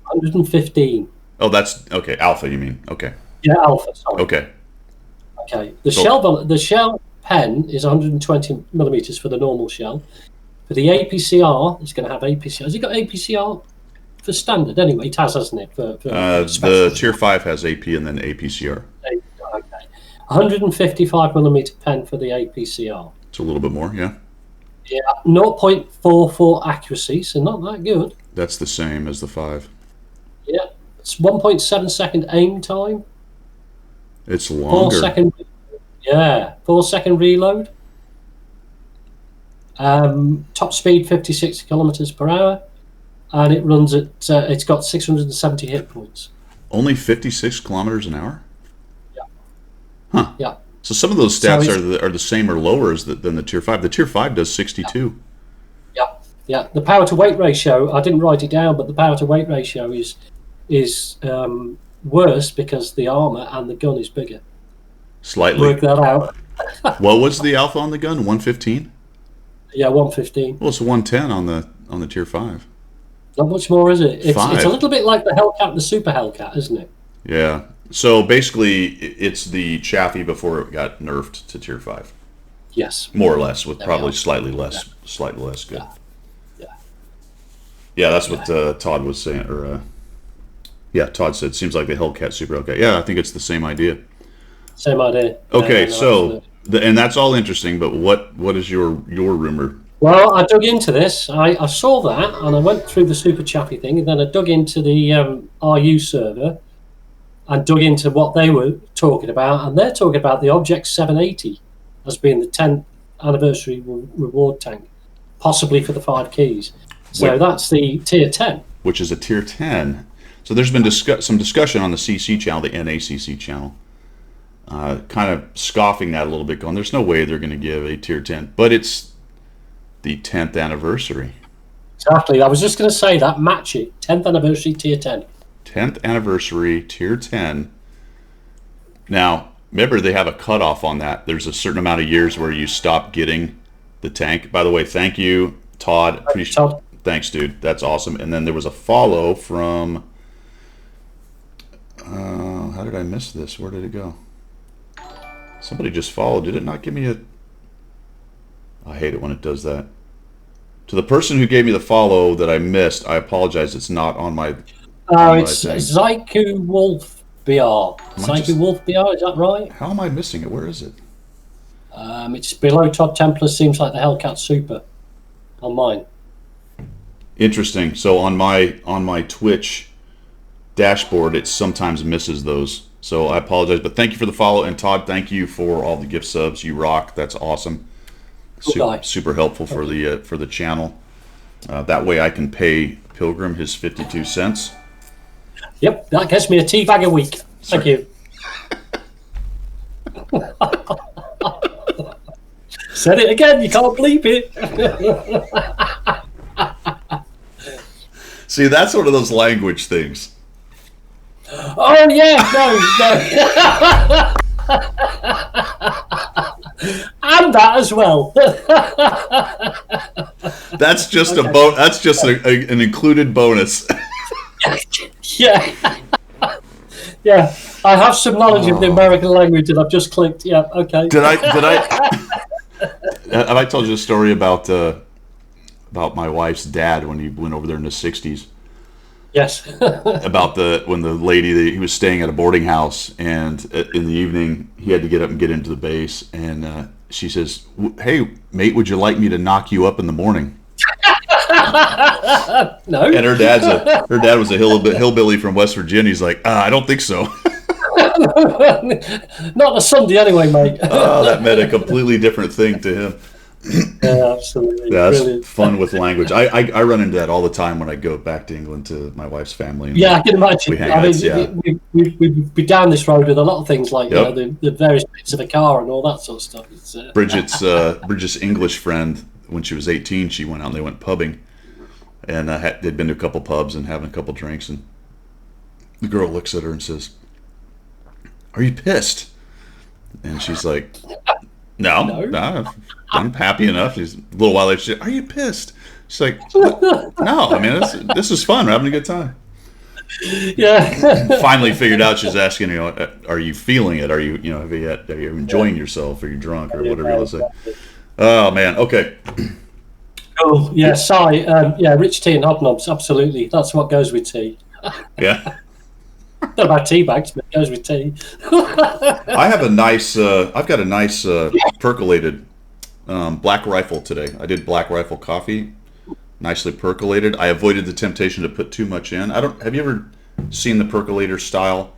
115. Oh, that's okay. Alpha, you mean? Okay. Yeah, alpha. Sorry. Okay. Okay. The shell pen is 120mm for the normal shell. For the APCR, it's going to have APCR. Has it got APCR for standard? Anyway, it has, hasn't it? For the Tier 5 has AP and then APCR. Okay. 155mm pen for the APCR. It's a little bit more, yeah. Yeah, 0.44 accuracy, so not that good. That's the same as the 5. Yeah, it's 1.7 second aim time. It's longer. 4 second reload. Top speed 56 kilometers per hour, and it runs at. It's got 670 hit points. Only 56 kilometers an hour. Yeah. Huh. Yeah. So some of those stats are the same or lower than the Tier 5. The Tier 5 does 62. Yeah. Yeah. The power to weight ratio. I didn't write it down, but the power to weight ratio is worse because the armor and the gun is bigger. Slightly. Work that out. What was the alpha on the gun? 115. Yeah, 115. Well, it's 110 on the Tier 5. Not much more, is it? It's Five. a little bit like the Hellcat, the Super Hellcat, isn't it? Yeah. So basically, it's the Chaffee before it got nerfed to Tier 5. Yes. More or less, with probably slightly less good. Yeah. Yeah. Yeah, that's what Todd was saying. Todd said, seems like the Hellcat, Super Hellcat. Yeah, I think it's the same idea. Same idea. Okay, and that's all interesting, but what is your rumor? Well, I dug into this. I saw that, and I went through the Super Chaffee thing, and then I dug into the RU server and dug into what they were talking about, and they're talking about the Object 780 as being the 10th anniversary reward tank, possibly for the 5 keys. So that's the Tier 10. Which is a Tier 10. So there's been some discussion on the CC channel, the NACC channel, kind of scoffing that a little bit, going, there's no way they're going to give a Tier 10. But it's the 10th anniversary. Exactly. I was just going to say that. Match it. 10th anniversary, Tier 10. 10th anniversary, Tier 10. Now, remember, they have a cutoff on that. There's a certain amount of years where you stop getting the tank. By the way, thank you, Todd. Thanks, dude. That's awesome. And then there was a follow from... how did I miss this? Where did it go? Somebody just followed. Did it not give me a... I hate it when it does that. To the person who gave me the follow that I missed, I apologize. It's not on my... it's Zyku Wolf BR. Zyku Wolf BR, is that right? How am I missing it? Where is it? It's below Todd Templar. Seems like the Hellcat Super on mine. Interesting. So on my Twitch dashboard, it sometimes misses those. So I apologize, but thank you for the follow, and Todd, thank you for all the gift subs. You rock. That's awesome. Super helpful for the channel. That way I can pay Pilgrim his 52 cents. Yep, that gets me a tea bag a week. Thank you. Said it again. You can't bleep it. See, that's one of those language things. Oh yeah, no. And that as well. That's just That's just an included bonus. Yeah. Yeah. I have some knowledge of the American language, and I've just clicked. Yeah. Okay. Did I? Have I told you a story about my wife's dad when he went over there in the '60s? Yes. About when the lady, he was staying at a boarding house, and in the evening he had to get up and get into the base, and she says, "Hey, mate, would you like me to knock you up in the morning?" No. And her dad was a hillbilly from West Virginia. He's like, I don't think so. Not a Sunday anyway, mate. Oh, that meant a completely different thing to him. Yeah, absolutely. Yeah, that's brilliant. Fun with language. I run into that all the time when I go back to England to my wife's family. And yeah, I can imagine. We'd be down this road with a lot of things like the various bits of a car and all that sort of stuff. It's, Bridget's English friend, when she was 18, she went out and they went pubbing. And they'd been to a couple pubs and having a couple drinks. And the girl looks at her and says, "Are you pissed?" And she's like, no, No. I'm happy enough. She's a little while later, she's like, are you pissed? She's like, what? No, I mean, this is fun. We're having a good time. Yeah. Finally figured out she's asking, are you feeling it? Are you enjoying yourself? Are you drunk or whatever you want to say? Oh, man. Okay. Cool. Yeah, rich tea and hobnobs. Absolutely. That's what goes with tea. Yeah. Not about tea bags, but it goes with tea. I have I've got a nice percolated Black Rifle today. I did Black Rifle coffee, nicely percolated. I avoided the temptation to put too much in. Have you ever seen the percolator style?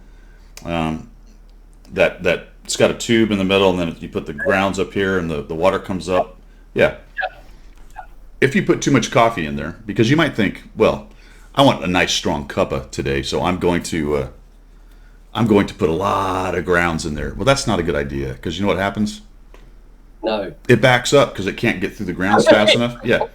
That it's got a tube in the middle, and then you put the grounds up here, and the water comes up. Yeah. If you put too much coffee in there, because you might think, well, I want a nice strong cuppa today, so I'm going to put a lot of grounds in there. Well, that's not a good idea, because you know what happens? No. It backs up because it can't get through the grounds fast enough. Yeah.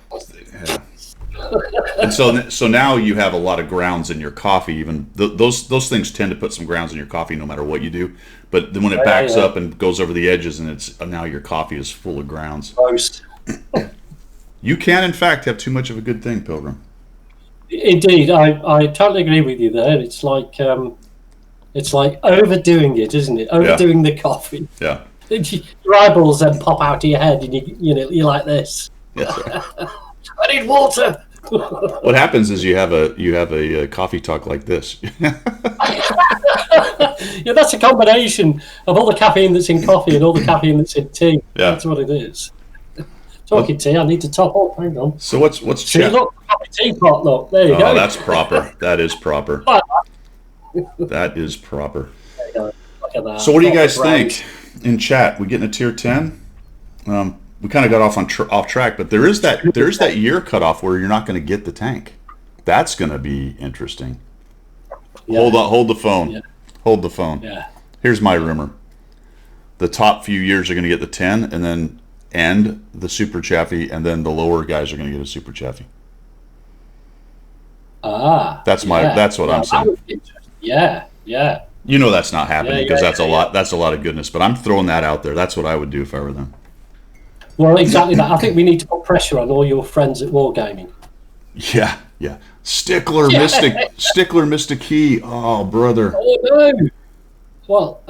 And so now you have a lot of grounds in your coffee. Even those things tend to put some grounds in your coffee no matter what you do. But then when it backs up and goes over the edges, and it's now your coffee is full of grounds. Gross. You can, in fact, have too much of a good thing, Pilgrim. Indeed, I totally agree with you there. It's like overdoing it, isn't it? Overdoing the coffee. Yeah. Your eyeballs then pop out of your head, and you're like this. Yes, sir. I need water. What happens is you have a coffee talk like this. Yeah, that's a combination of all the caffeine that's in coffee and all the caffeine that's in tea. Yeah. That's what it is. Talking tea, I need to top up. Hang on. So what's See, look, coffee teapot. Look, there you go. Oh, that's proper. That is proper. That is proper. There you go. Look at that. So what do you guys think in chat? We getting a tier 10? We kind of got off track, but there is that year cutoff where you're not going to get the tank. That's going to be interesting. Yeah. Hold the phone. Yeah. Hold the phone. Yeah. Here's my rumor. The top few years are going to get the 10, and then end the super chaffee, and then the lower guys are going to get a super chaffee. That's what I'm saying. Yeah. You know that's not happening because that's a lot. That's a lot of goodness. But I'm throwing that out there. That's what I would do if I were them. Well, exactly that. I think we need to put pressure on all your friends at Wargaming. Yeah. Stickler missed a key. Oh, brother. Oh no. Well.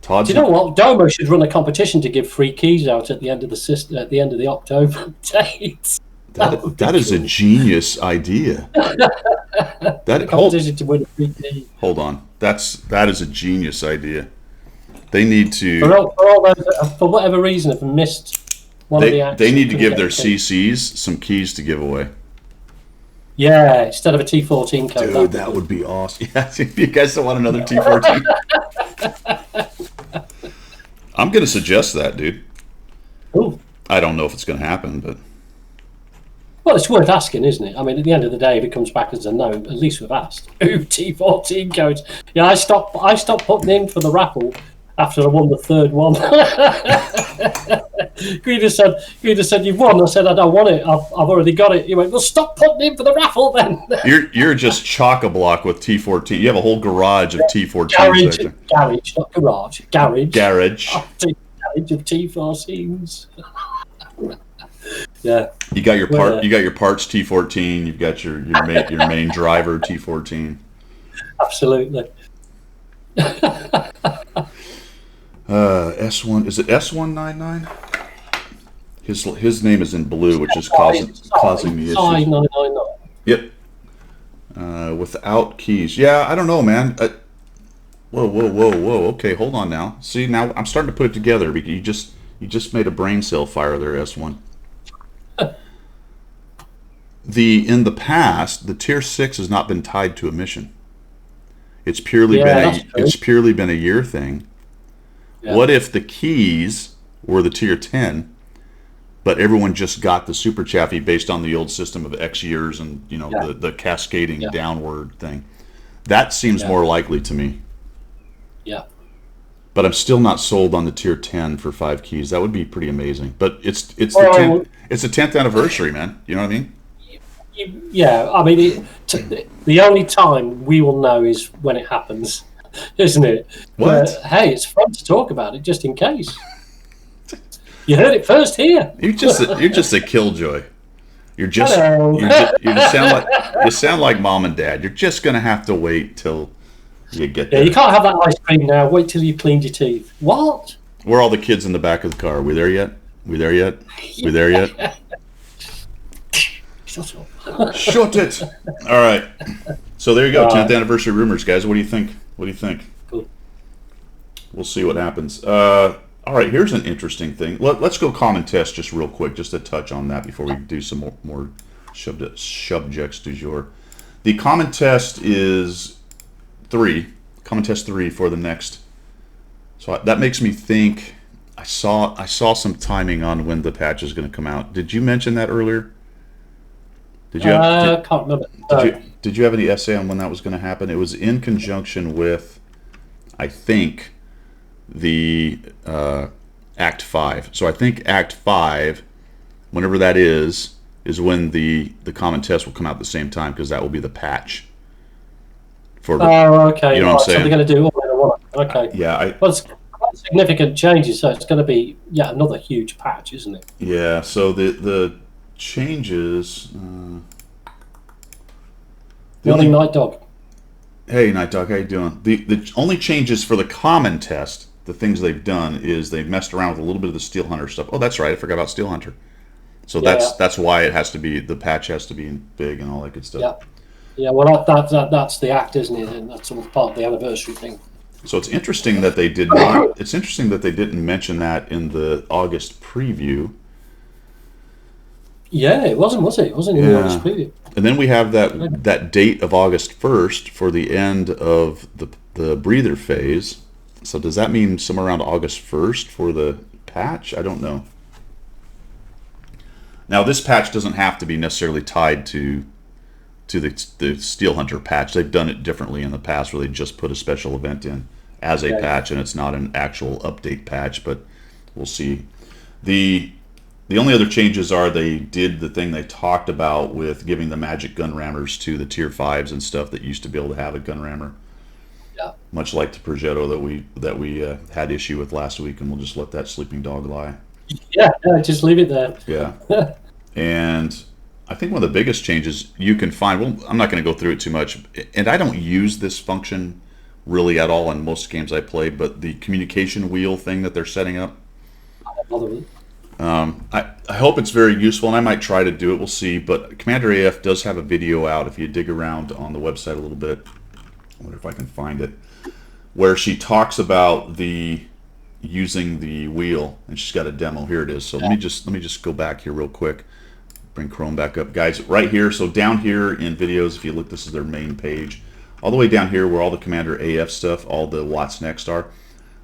Todd. Do you know what? Domo should run a competition to give free keys out at the end of the October date. That is a genius idea. Competition to win a free key. Hold on. That is a genius idea. They need to for all those that, for whatever reason, have missed one of the acts. They need to give their CCs some keys to give away. Yeah, instead of a T14 code. Dude, that would be awesome. Yeah, if you guys don't want another T14. I'm going to suggest that, dude. Ooh. I don't know if it's going to happen, but... Well, it's worth asking, isn't it? I mean, at the end of the day, if it comes back as a no, at least we've asked. Ooh, T14 codes. Yeah, I stopped putting in for the raffle after I won the third one. Guido said, you've won. I said, I don't want it. I've already got it. He went, well, stop putting in for the raffle then. You're just chock-a-block with T14. You have a whole garage of T14s. Garage, not garage. Garage. Garage of T14s. Yeah. You got your parts T14. You've got your main driver T14. Absolutely. S1, is it S199? His name is in blue, which is causing the issue. Yep. Without keys. Yeah, I don't know, man. Whoa. Okay, hold on now. See, now I'm starting to put it together because you just made a brain cell fire there, S1. In the past, the tier 6 has not been tied to a mission. It's purely been a year thing. Yeah. What if the keys were the tier 10, but everyone just got the super chaffee based on the old system of X years and the cascading downward thing? That seems more likely to me. Yeah. But I'm still not sold on the tier 10 for 5 keys. That would be pretty amazing. But it's the 10th anniversary, man. You know what I mean? Yeah, I mean, the only time we will know is when it happens. isn't it? What? But, hey, it's fun to talk about it just in case. You heard it first here. You're just a killjoy. You just sound like mom and dad. You're just gonna have to wait till you get there. Yeah, you can't have that ice cream now. Wait till you cleaned your teeth. What? Where are all the kids in the back of the car? Are we there yet? We there yet? We there yet? Shut up. Shut it. All right. So there you go. 10th anniversary rumors, guys. What do you think? What do you think? Cool. We'll see what happens. All right. Here's an interesting thing. Let's go common test just real quick, just to touch on that before we do some more subjects du jour. The common test is 3. Common test 3 for the next. So that makes me think. I saw some timing on when the patch is going to come out. Did you mention that earlier? Did you? Can't remember. Did you have any essay on when that was going to happen? It was in conjunction with, I think, the Act 5. So I think Act 5, whenever that is when the common test will come out at the same time, because that will be the patch. Okay. You know what I'm saying? So they're going to do all in one. Okay. Yeah. Well, it's quite significant changes, so it's going to be another huge patch, isn't it? Yeah. So the changes. Morning, Night Dog. Hey, Night Dog, how you doing? The only changes for the common test, the things they've done, is they've messed around with a little bit of the Steel Hunter stuff. Oh, that's right, I forgot about Steel Hunter. So that's why it has to be, the patch has to be big and all that good stuff. Yeah. Well, that's the act, isn't it? And that's all part of the anniversary thing. So it's interesting that they did not. It's interesting that they didn't mention that in the August preview. Yeah, it wasn't, was it? It wasn't in the August preview. And then we have that date of August 1st for the end of the breather phase. So does that mean somewhere around August 1st for the patch? I don't know. Now this patch doesn't have to be necessarily tied to the Steel Hunter patch. They've done it differently in the past, where they just put a special event in as a patch, and it's not an actual update patch. But we'll see. The only other changes are they did the thing they talked about with giving the magic gun rammers to the tier 5s and stuff that used to be able to have a gun rammer. Yeah. Much like the Progetto that we had issue with last week, and we'll just let that sleeping dog lie. Yeah, just leave it there. Yeah. And I think one of the biggest changes you can find, well, I'm not going to go through it too much, and I don't use this function really at all in most games I play, but the communication wheel thing that they're setting up. I hope it's very useful, and I might try to do it. We'll see. But Commander AF does have a video out if you dig around on the website a little bit. I wonder if I can find it, where she talks about using the wheel, and she's got a demo. Here it is. So let me just go back here real quick. Bring Chrome back up, guys. Right here. So down here in videos, if you look, this is their main page. All the way down here, where all the Commander AF stuff, all the WOTSNEXT are.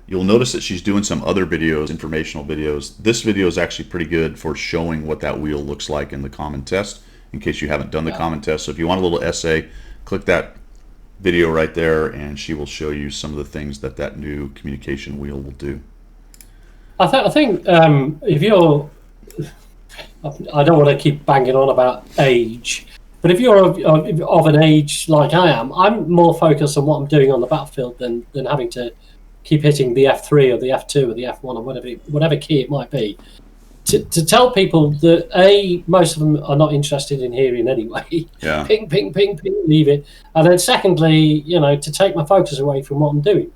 You'll notice that she's doing some other videos, informational videos. This video is actually pretty good for showing what that wheel looks like in the common test, in case you haven't done the common test. So if you want a little essay, click that video right there, and she will show you some of the things that new communication wheel will do. I think if you're, I don't want to keep banging on about age, but if you're of an age like I am, I'm more focused on what I'm doing on the battlefield than having to keep hitting the F3 or the F2 or the F1 or whatever key it might be. To tell people that most of them are not interested in hearing anyway. Yeah. Ping, ping, ping, ping, leave it. And then secondly, to take my focus away from what I'm doing.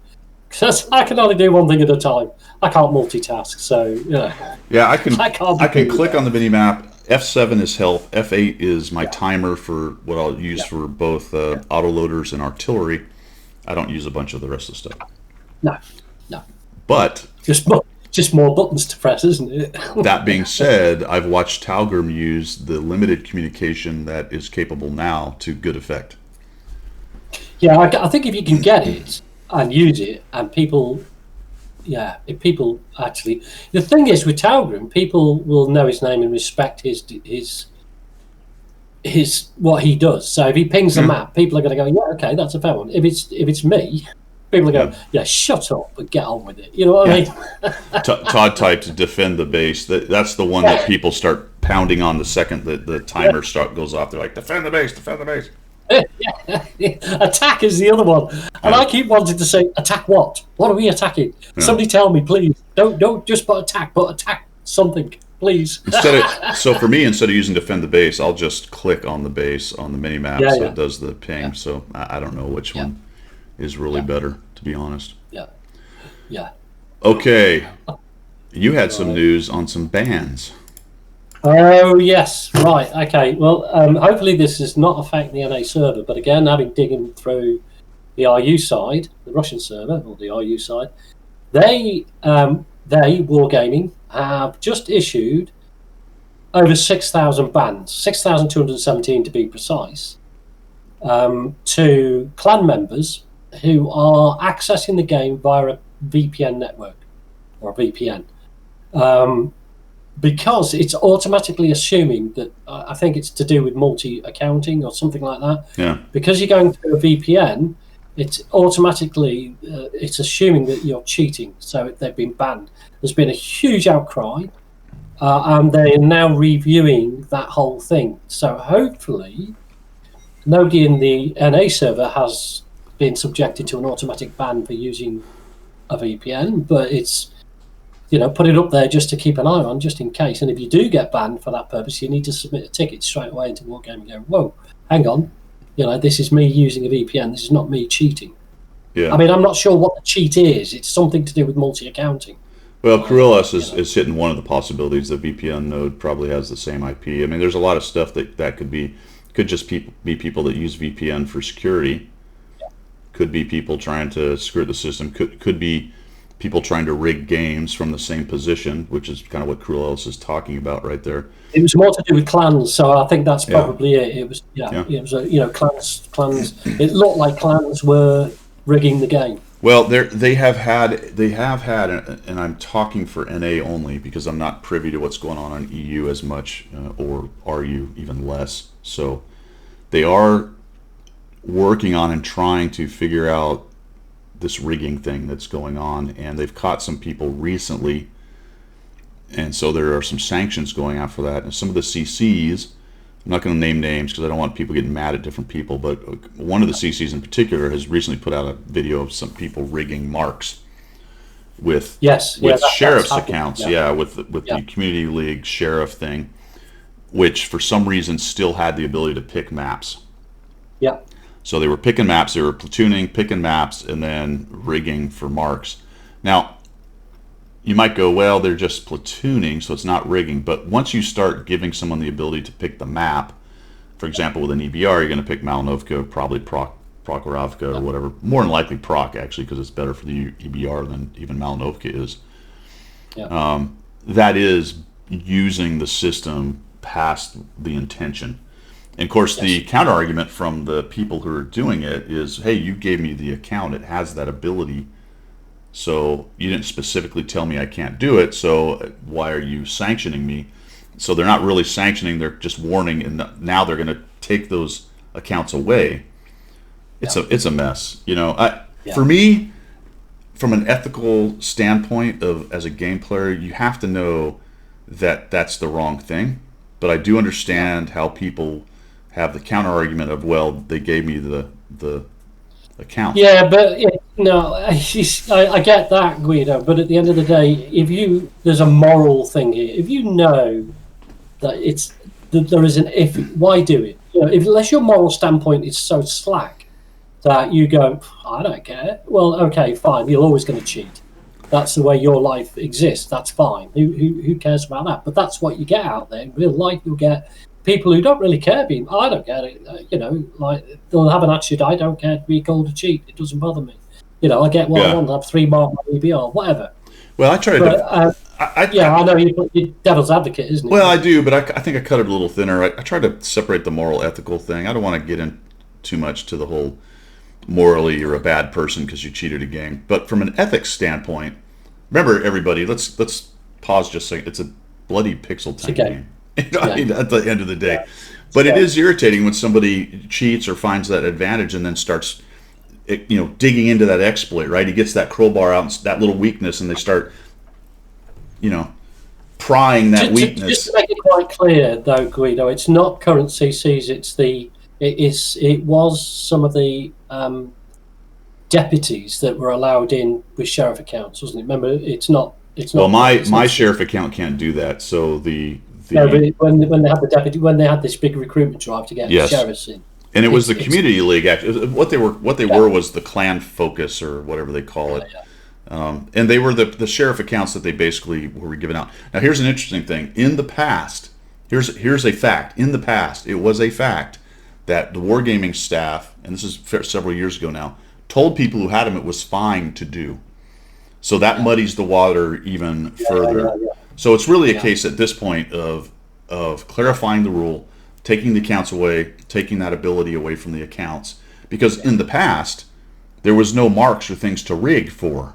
Because I can only do one thing at a time. I can't multitask, so Yeah, I can click on the mini map. F7 is health. F8 is my timer for what I'll use for both autoloaders and artillery. I don't use a bunch of the rest of the stuff. No. But just more buttons to press, isn't it? That being said, I've watched Talgrim use the limited communication that is capable now to good effect. Yeah, I think if you can get it and use it, and people actually, the thing is with Talgrim, people will know his name and respect his what he does. So if he pings the map, people are going to go, yeah, okay, that's a fair one. If it's me, people are going, yeah, shut up, but get on with it. You know what I mean? Todd types defend the base. That's the one that people start pounding on the second the timer goes off. They're like, defend the base, defend the base. Attack is the other one, and I keep wanting to say, attack what? What are we attacking? Somebody tell me, please. Don't just put attack, but attack something, please. So for me, instead of using defend the base, I'll just click on the base on the mini map, so it does the ping. So I don't know which one is really better, to be honest. Yeah. Okay, you had some news on some bans. Oh yes, right. Okay. Well, hopefully this does not affect the NA server. But again, having digging through the RU side, the Russian server or the RU side, they Wargaming have just issued over 6,000 bans, 6,217 to be precise, to clan members who are accessing the game via a VPN network or a VPN. Because it's automatically assuming that I think it's to do with multi-accounting or something like that. Yeah. Because you're going through a VPN, it's automatically it's assuming that you're cheating, so they've been banned. There's been a huge outcry, and they're now reviewing that whole thing. So hopefully, nobody in the NA server has been subjected to an automatic ban for using a VPN, but it's put it up there just to keep an eye on, just in case. And if you do get banned for that purpose, you need to submit a ticket straight away into Wargaming and go, whoa, hang on. This is me using a VPN. This is not me cheating. Yeah. I mean, I'm not sure what the cheat is. It's something to do with multi-accounting. Well, Kurillas is hitting one of the possibilities. The VPN node probably has the same IP. I mean, there's a lot of stuff that could just be people that use VPN for security. Yeah. Could be people trying to screw the system. Could be people trying to rig games from the same position, which is kind of what Kurillas is talking about right there. It was more to do with clans, so I think that's probably it. It was it was clans. It looked like clans were rigging the game. Well, they have had, and I'm talking for NA only because I'm not privy to what's going on in EU as much, or RU even less. So they are working on and trying to figure out this rigging thing that's going on, and they've caught some people recently, and so there are some sanctions going out for that. And some of the CCs, I'm not going to name names because I don't want people getting mad at different people, but one of the CCs in particular has recently put out a video of some people rigging marks with sheriff's accounts, with the community league sheriff thing, which for some reason still had the ability to pick maps. Yeah. So they were picking maps, they were platooning, picking maps, and then rigging for marks. Now, you might go, well, they're just platooning, so it's not rigging. But once you start giving someone the ability to pick the map, for example, with an EBR, you're going to pick Malinovka, probably Prokhorovka, or whatever. More than likely Prok, actually, because it's better for the EBR than even Malinovka is. Yeah. That is using the system past the intention. And of course, the counter argument from the people who are doing it is, hey, you gave me the account. It has that ability. So you didn't specifically tell me I can't do it. So why are you sanctioning me? So they're not really sanctioning. They're just warning. And now they're going to take those accounts away. It's a mess. For me, from an ethical standpoint as a game player, you have to know that that's the wrong thing. But I do understand how people have the counter argument of, well, they gave me the account. Yeah, but I get that, Guido. But at the end of the day, there's a moral thing here. If you know that there is an if, why do it? Unless your moral standpoint is so slack that you go, I don't care. Well, okay, fine. You're always going to cheat. That's the way your life exists. That's fine. Who cares about that? But that's what you get out there. In real life, you'll get people who don't really care being, I don't care, like they'll have an attitude, I don't care to be called a cheat, it doesn't bother me. I get what I want, I have 3 mark my EBR, whatever. Well, I try to... I know you're devil's advocate, isn't it? Well, I do, but I think I cut it a little thinner. I try to separate the moral, ethical thing. I don't want to get in too much to the whole morally you're a bad person because you cheated a game. But from an ethics standpoint, remember, everybody, let's pause just a second. It's a bloody pixel tank game. I mean, at the end of the day. But it is irritating when somebody cheats or finds that advantage and then starts digging into that exploit, right? He gets that crowbar out and that little weakness, and they start prying that weakness. Just to make it quite clear though, Guido, it's not current CCs, it's It was some of the deputies that were allowed in with sheriff accounts, wasn't it? Remember, it's not. Well, my sheriff account can't do that. So no, but when they had the deputy, when they had this big recruitment drive to get sheriffs in, and it was the community league. Actually, what they were was the clan focus or whatever they call it. And they were the sheriff accounts that they basically were giving out. Now, here's an interesting thing. In the past, here's a fact. In the past, it was a fact that the wargaming staff, and this is several years ago now, told people who had them it was fine to do. So that muddies the water even further. So it's really a case at this point of clarifying the rule, taking the accounts away, taking that ability away from the accounts. Because in the past, there was no marks or things to rig for.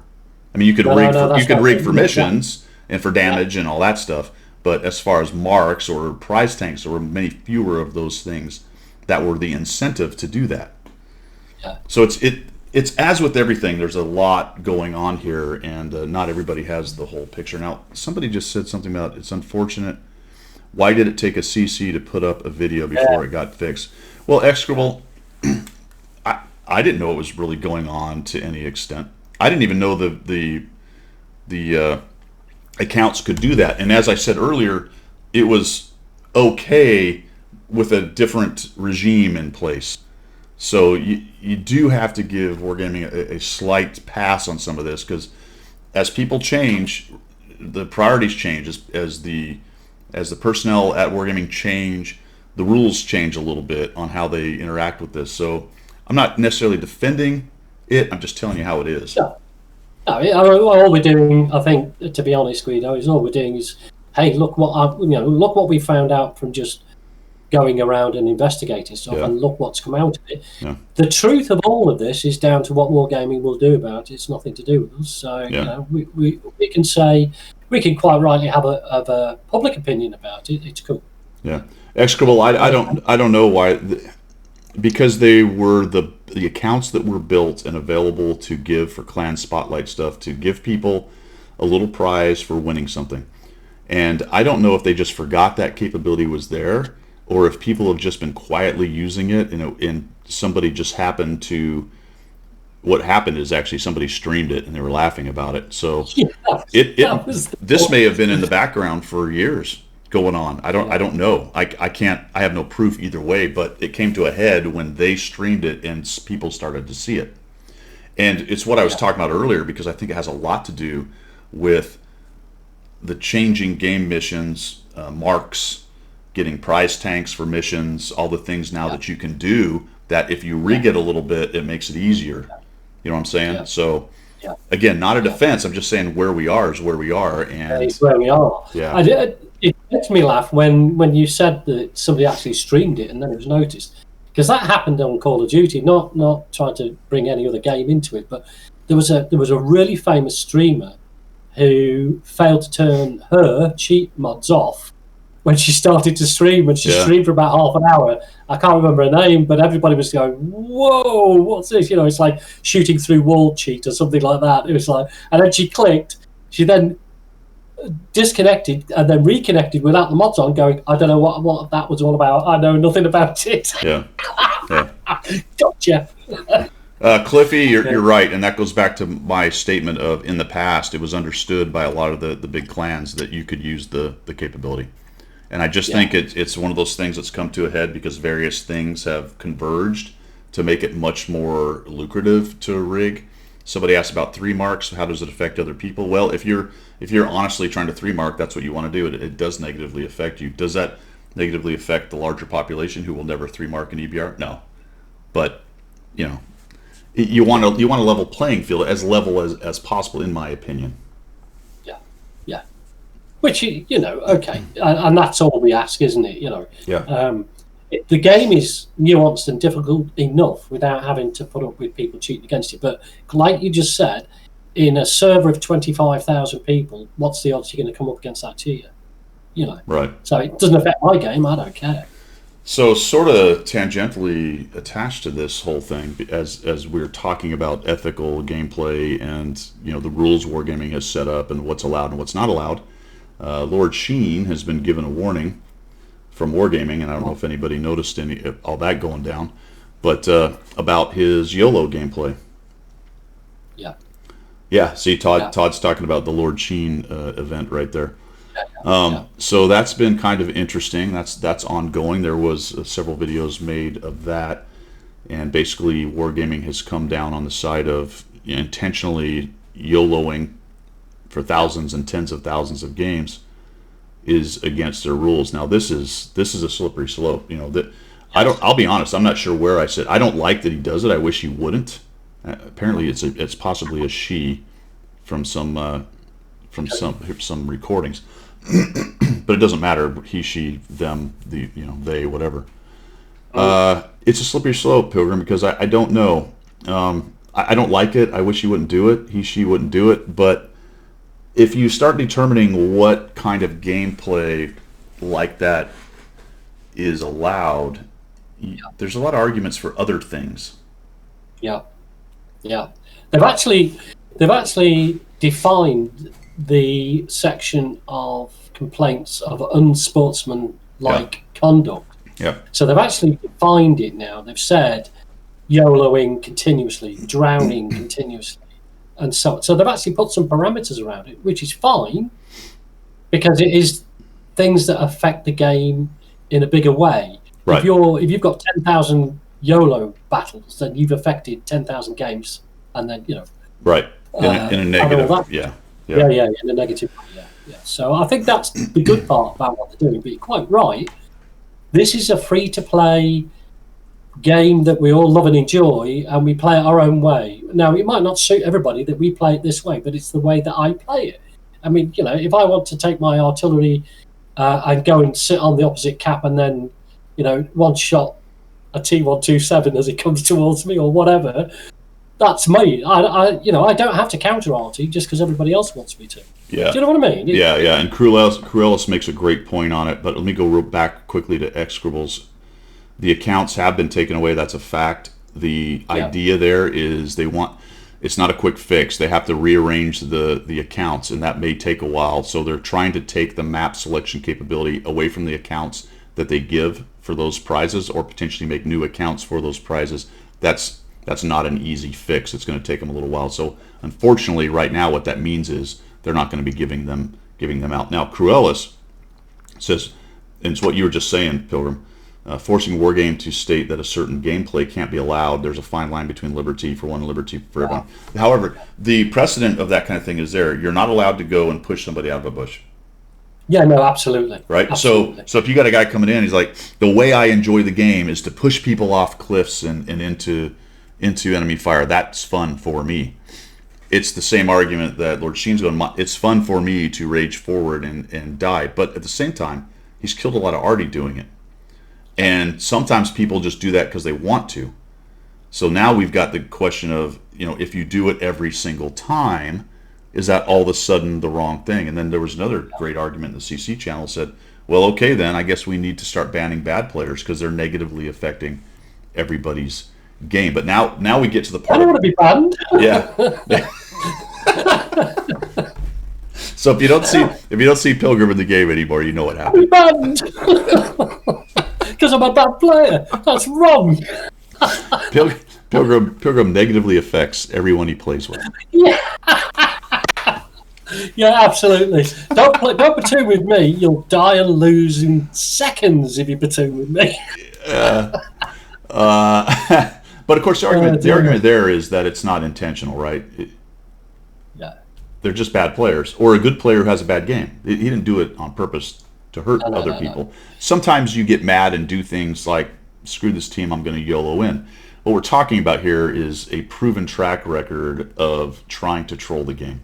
I mean, you could rig for missions and for damage and all that stuff. But as far as marks or prize tanks, there were many fewer of those things that were the incentive to do that. Yeah. So it's as with everything, there's a lot going on here, and not everybody has the whole picture. Now, somebody just said something about it's unfortunate. Why did it take a CC to put up a video before it got fixed? Well, Execrable, I didn't know it was really going on to any extent. I didn't even know the accounts could do that. And as I said earlier, it was okay with a different regime in place. So you do have to give Wargaming a slight pass on some of this, because as people change, the priorities change. As the personnel at Wargaming change, the rules change a little bit on how they interact with this. So I'm not necessarily defending it. I'm just telling you how it is. No, all we're doing, I think, to be honest, Guido, is all we're doing is, hey, look what we found out from just going around and investigating stuff, and look what's come out of it. Yeah. The truth of all of this is down to what Wargaming will do about it. It's nothing to do with us. So we can say, we can quite rightly have a public opinion about it. It's cool. Yeah, Execrable. I don't know why, because they were the accounts that were built and available to give for clan spotlight stuff, to give people a little prize for winning something. And I don't know if they just forgot that capability was there, or if people have just been quietly using it, and somebody just happened to. What happened is actually somebody streamed it and they were laughing about it. So this may have been in the background for years going on. I don't know. I have no proof either way, but it came to a head when they streamed it and people started to see it. And it's what I was talking about earlier, because I think it has a lot to do with the changing game missions, marks, getting prize tanks for missions, all the things now that you can do, that if you rig it a little bit, it makes it easier. You know what I'm saying? Yeah. So, again, not a defense. I'm just saying where we are is where we are. And it's where we are. Yeah. It makes me laugh when you said that somebody actually streamed it and then it was noticed. Because that happened on Call of Duty, not trying to bring any other game into it, but there was a really famous streamer who failed to turn her cheat mods off when she started to stream, and she streamed for about half an hour. I can't remember her name, but everybody was going, "Whoa, what's this?" It's like shooting through wall cheat or something like that. It was like, and then she clicked. She then disconnected and then reconnected without the mods on, going, "I don't know what that was all about. I know nothing about it." Yeah. Gotcha. Cliffy, you're right, and that goes back to my statement of, in the past, it was understood by a lot of the big clans that you could use the capability. And I just think it's one of those things that's come to a head because various things have converged to make it much more lucrative to rig. Somebody asked about 3 marks. How does it affect other people? Well, if you're honestly trying to 3 mark, that's what you want to do. It does negatively affect you. Does that negatively affect the larger population who will never 3 mark an EBR? No, but you want a level playing field, as level as possible, in my opinion. Which, okay, and that's all we ask, isn't it? Yeah. The game is nuanced and difficult enough without having to put up with people cheating against it. But like you just said, in a server of 25,000 people, what's the odds you're going to come up against that tier? Right. So it doesn't affect my game. I don't care. So sort of tangentially attached to this whole thing, as we're talking about ethical gameplay and the rules Wargaming has set up and what's allowed and what's not allowed. Lord Sheen has been given a warning from Wargaming, and I don't know if anybody noticed all that going down, but about his YOLO gameplay. Yeah. Yeah. See, Todd's talking about the Lord Sheen event right there. So that's been kind of interesting. That's ongoing. There was several videos made of that, and basically Wargaming has come down on the side of intentionally YOLOing for thousands and tens of thousands of games is against their rules. Now this is a slippery slope. I'll be honest, I'm not sure where I sit. I don't like that he does it. I wish he wouldn't. Apparently it's possibly a she from some recordings. But it doesn't matter. He, she, them, they, whatever. It's a slippery slope, Pilgrim, because I don't know. I don't like it. I wish he wouldn't do it. He, she wouldn't do it. But if you start determining what kind of gameplay like that is allowed, there's a lot of arguments for other things. Yeah. They've actually defined the section of complaints of unsportsmanlike conduct. Yeah. So they've actually defined it now. They've said YOLOing continuously, drowning continuously, and so they've actually put some parameters around it, which is fine because it is things that affect the game in a bigger way. Right. If you've got 10,000 YOLO battles, then you've affected 10,000 games, and then right in a negative, yeah, in a negative way, yeah. So I think that's the good part about what they're doing. But you're quite right. This is a free-to-play game that we all love and enjoy, and we play it our own way. Now, it might not suit everybody that we play it this way, but it's the way that I play it. I mean, if I want to take my artillery and go and sit on the opposite cap and then, one shot a T127 as it comes towards me or whatever, that's me. I don't have to counter arty just because everybody else wants me to. Yeah. Do you know what I mean? Yeah. And Cruelis makes a great point on it, but let me go back quickly to X-Scribbles. The accounts have been taken away. That's a fact. The idea there is it's not a quick fix. They have to rearrange the accounts, and that may take a while. So they're trying to take the map selection capability away from the accounts that they give for those prizes, or potentially make new accounts for those prizes. That's not an easy fix. It's going to take them a little while. So unfortunately, right now, what that means is they're not going to be giving them out. Now, Cruelis says, and it's what you were just saying, Pilgrim, forcing Wargame to state that a certain gameplay can't be allowed. There's a fine line between liberty for one and liberty for everyone. However, the precedent of that kind of thing is there. You're not allowed to go and push somebody out of a bush. Yeah, no, absolutely. Right? Absolutely. So if you got a guy coming in, he's like, the way I enjoy the game is to push people off cliffs and into enemy fire. That's fun for me. It's the same argument that Lord Sheen's going, it's fun for me to rage forward and die. But at the same time, he's killed a lot of arty doing it. And sometimes people just do that because they want to. So now we've got the question of, if you do it every single time, is that all of a sudden the wrong thing? And then there was another great argument in the CC channel said, well, okay, then I guess we need to start banning bad players because they're negatively affecting everybody's game. But now we get to the part. I don't want to be banned. Yeah. So if you don't see Pilgrim in the game anymore, you know what happened. I'm banned because I'm a bad player. That's wrong. Pilgrim negatively affects everyone he plays with. Yeah. Yeah, absolutely. Don't platoon with me. You'll die and lose in seconds if you platoon with me. But of course, the argument there is that it's not intentional, right? They're just bad players, or a good player who has a bad game. He didn't do it on purpose to hurt other people. No. Sometimes you get mad and do things like, screw this team, I'm going to YOLO in. What we're talking about here is a proven track record of trying to troll the game.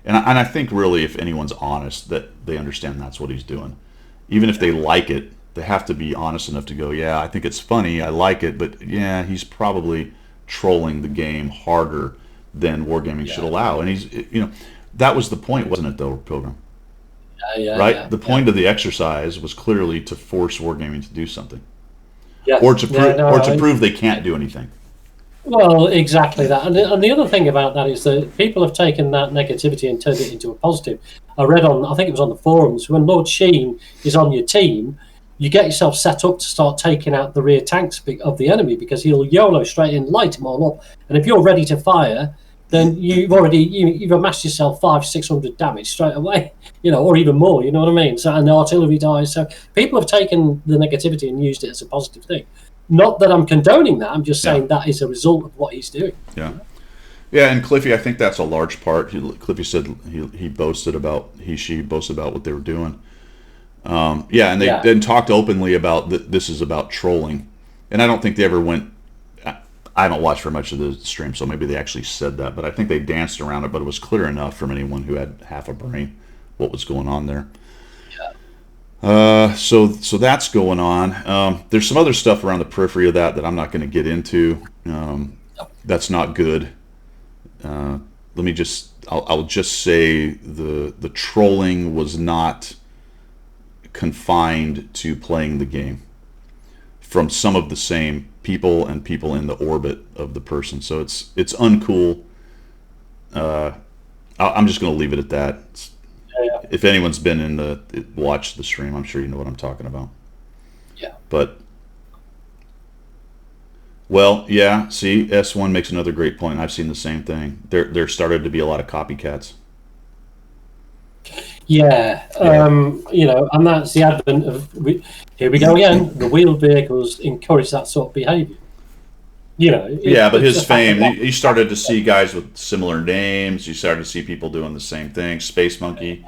And I think really, if anyone's honest, that they understand that's what he's doing. Even if they like it, they have to be honest enough to go, yeah, I think it's funny, I like it, but yeah, he's probably trolling the game harder than Wargaming should allow. And he's, that was the point, wasn't it, though, Pilgrim? Right? The point of the exercise was clearly to force Wargaming to do something. Yes. Or to prove they can't do anything. Well, exactly that. And the other thing about that is that people have taken that negativity and turned it into a positive. I read I think it was on the forums, when Lord Sheen is on your team, you get yourself set up to start taking out the rear tanks of the enemy, because he'll YOLO straight in, light them all up, and if you're ready to fire, then you've amassed yourself 500-600 damage straight away, or even more. You know what I mean? So, and the artillery dies. So people have taken the negativity and used it as a positive thing. Not that I'm condoning that. I'm just saying that is a result of what he's doing. Yeah. Yeah, and Cliffy, I think that's a large part. Cliffy said she boasted about what they were doing. And they then talked openly about this is about trolling, and I don't think they ever went. I haven't watched very much of the stream, so maybe they actually said that, but I think they danced around it. But it was clear enough from anyone who had half a brain what was going on there. Yeah. So that's going on. There's some other stuff around the periphery of that I'm not going to get into. That's not good. I'll just say the trolling was not confined to playing the game from some of the same people and people in the orbit of the person. So it's uncool. I'm just going to leave it at that. If anyone's been watched the stream, I'm sure you know what I'm talking about. Yeah. But well, yeah. See, S1 makes another great point. I've seen the same thing. There started to be a lot of copycats. Yeah. And that's the advent of. Here we go again. The wheeled vehicles encourage that sort of behaviour. But his fame, you started to see guys with similar names. You started to see people doing the same thing. Space Monkey.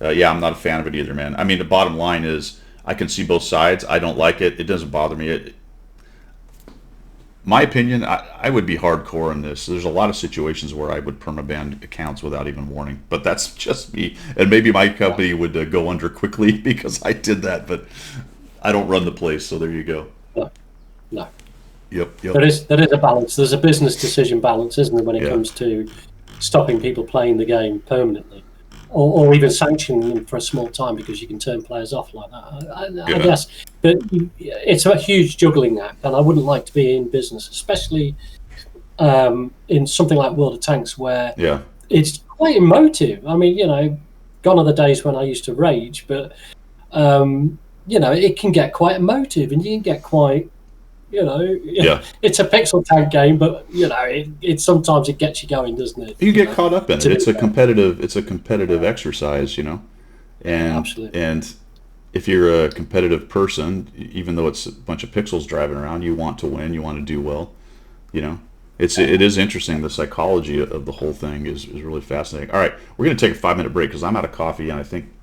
I'm not a fan of it either, man. I mean, the bottom line is I can see both sides. I don't like it. It doesn't bother me. My opinion, I would be hardcore in this. There's a lot of situations where I would permaban accounts without even warning. But that's just me. And maybe my company would go under quickly because I did that. But I don't run the place, so there you go. No. Yep. There is a balance. There's a business decision balance, isn't there, when it comes to stopping people playing the game permanently, or even sanctioning them for a small time because you can turn players off like that. I guess, but it's a huge juggling act, and I wouldn't like to be in business, especially in something like World of Tanks, where it's quite emotive. I mean, gone are the days when I used to rage, but it can get quite emotive, and you can get quite. It's a pixel tag game, but it sometimes it gets you going, doesn't it? You get caught up in it. It's a competitive exercise, and absolutely. And if you're a competitive person, even though it's a bunch of pixels driving around, you want to win, you want to do well, it is interesting. The psychology of the whole thing is really fascinating. All right, we're going to take a 5-minute break because I'm out of coffee, and I think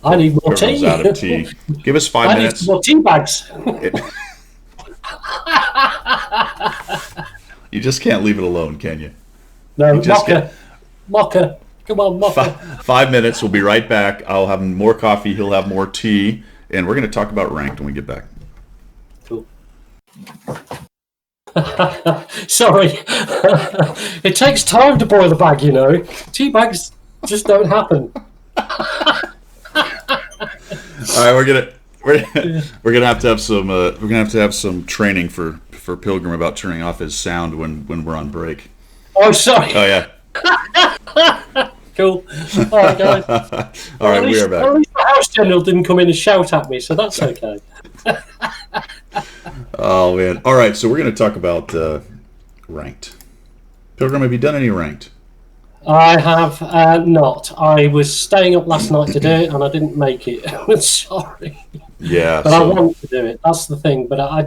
I need more tea. Out of tea. Give us 5 minutes. I need more tea bags. You just can't leave it alone, can you? No, Mocha. Come on, Mocha. 5 minutes. We'll be right back. I'll have more coffee. He'll have more tea. And we're going to talk about ranked when we get back. Cool. Sorry. It takes time to boil a bag, Tea bags just don't happen. All right, we're gonna have to have some training for Pilgrim about turning off his sound when we're on break. Oh, sorry. Oh yeah. Cool. All right, guys. All right, we are back. At least the house general didn't come in and shout at me, so that's okay. Oh man. All right, so we're gonna talk about ranked. Pilgrim, have you done any ranked? I have not. I was staying up last night to do it, and I didn't make it. I'm sorry. Yeah. But I want to do it. That's the thing. But I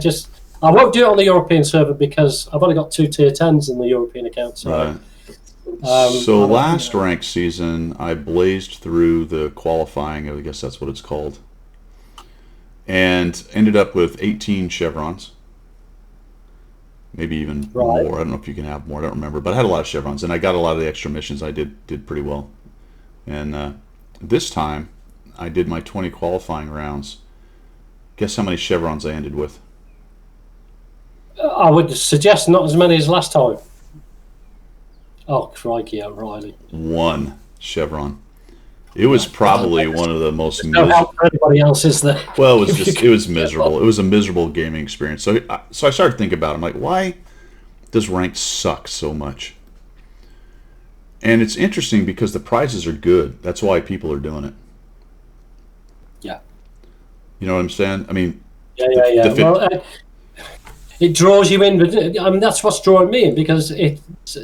won't do it on the European server because I've only got 2 tier 10s in the European account. So, so last ranked season, I blazed through the qualifying. I guess that's what it's called, and ended up with 18 chevrons. Maybe even more. I don't know if you can have more. I don't remember. But I had a lot of chevrons, and I got a lot of the extra missions. I did pretty well. And this time, I did my 20 qualifying rounds. Guess how many chevrons I ended with? I would suggest not as many as last time. Oh, crikey, O'Reilly. 1 chevron. It was probably one of the most miserable. No help for anybody else, is there? Well, it was miserable. It was a miserable gaming experience. So I started thinking about it. I'm like, why does ranked suck so much? And it's interesting because the prizes are good. That's why people are doing it. Yeah. You know what I'm saying? I mean, yeah. Well, it draws you in, but I mean that's what's drawing me in because it's.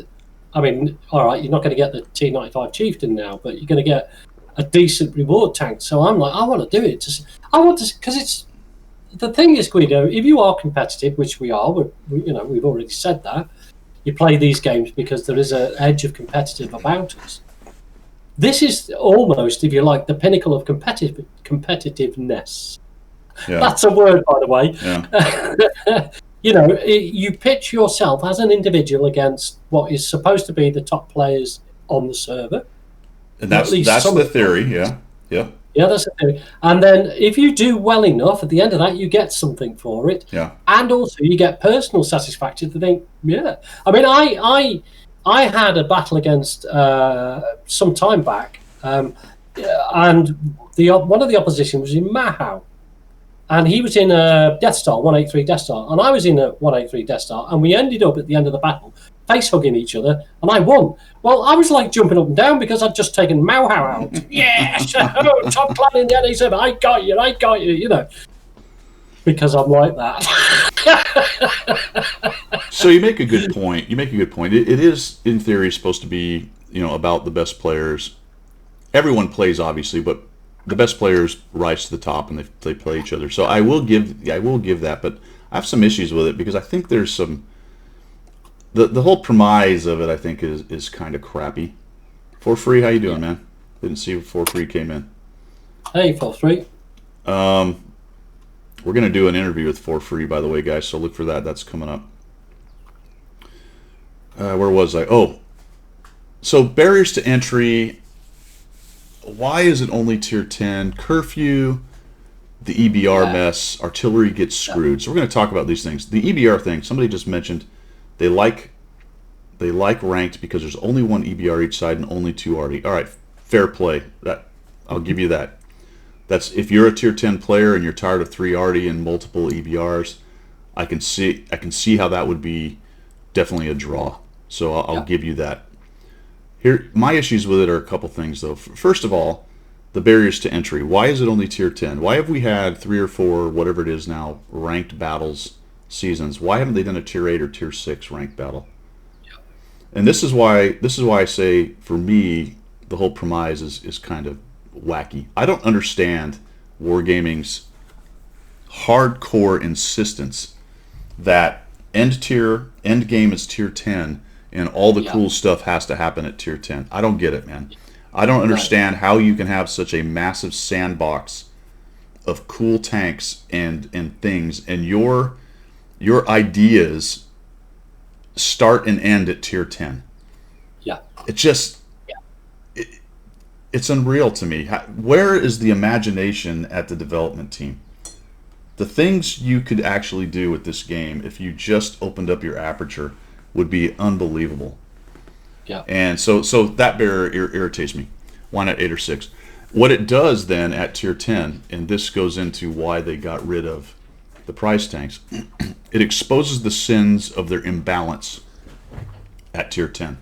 I mean, all right, you're not going to get the T95 Chieftain now, but you're going to get a decent reward tank. So I'm like, I want to do it. I want to because it's the thing is, Guido. If you are competitive, which we are, we've already said that. You play these games because there is an edge of competitive about us. This is almost, if you like, the pinnacle of competitiveness. Yeah. That's a word, by the way. Yeah. You pitch yourself as an individual against what is supposed to be the top players on the server. And that's the theory, yeah. Yeah. Yeah, that's the theory. And then if you do well enough, at the end of that, you get something for it. Yeah. And also you get personal satisfaction to think, yeah. I mean, I had a battle against some time back, and one of the opposition was in Mahau. And he was in a Death Star, 183 Death Star, and I was in a 183 Death Star, and we ended up at the end of the battle face-hugging each other, and I won. Well, I was like jumping up and down because I'd just taken Mahau out. Yes! Oh, top clan in the NA server, I got you, because I'm like that. So you make a good point. It is, in theory, supposed to be, about the best players. Everyone plays, obviously, but the best players rise to the top and they play each other. So I will give that, but I have some issues with it because I think there's some the whole premise of it I think is kind of crappy. For free, how you doing, man? Didn't see for free came in. Hey, for free. We're gonna do an interview with for free, by the way, guys. So look for that. That's coming up. Where was I? Oh, so barriers to entry. Why is it only tier 10? Curfew, the EBR mess, artillery gets screwed. So we're going to talk about these things. The EBR thing, somebody just mentioned, they like ranked because there's only one EBR each side and only 2 RD. All right, fair play. I'll give you that. That's if you're a tier 10 player and you're tired of 3 RD and multiple EBRs, I can see how that would be definitely a draw. So I'll give you that. Here, my issues with it are a couple things, though. First of all, the barriers to entry. Why is it only tier 10? Why have we had 3 or 4, whatever it is now, ranked battles seasons? Why haven't they done a tier 8 or tier 6 ranked battle? Yeah. And this is why I say, for me, the whole premise is kind of wacky. I don't understand Wargaming's hardcore insistence that end game is tier 10. And all the cool stuff has to happen at tier 10. I don't get it, man. I don't understand how you can have such a massive sandbox of cool tanks and things, and your ideas start and end at tier 10. Yeah. It just it's unreal to me. Where is the imagination at the development team? The things you could actually do with this game if you just opened up your aperture would be unbelievable. Yeah. And so that barrier irritates me. Why not 8 or 6? What it does then at tier 10, and this goes into why they got rid of the prize tanks, it exposes the sins of their imbalance at tier 10.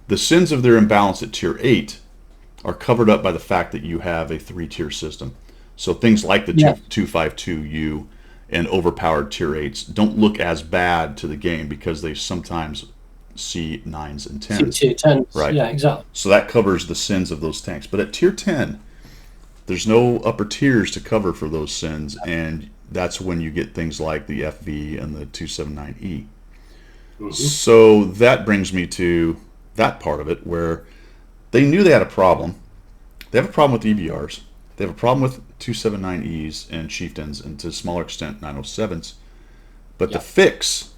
The sins of their imbalance at tier 8 are covered up by the fact that you have a 3-tier system. So things like the 252U and overpowered tier 8s don't look as bad to the game because they sometimes see 9s and 10s. Tier 10s, right? Yeah, exactly. So that covers the sins of those tanks. But at tier 10, there's no upper tiers to cover for those sins, and that's when you get things like the FV and the 279E. Mm-hmm. So that brings me to that part of it where they knew they had a problem. They have a problem with EBRs. They have a problem with 279Es and chieftains, and to a smaller extent 907s. But the fix,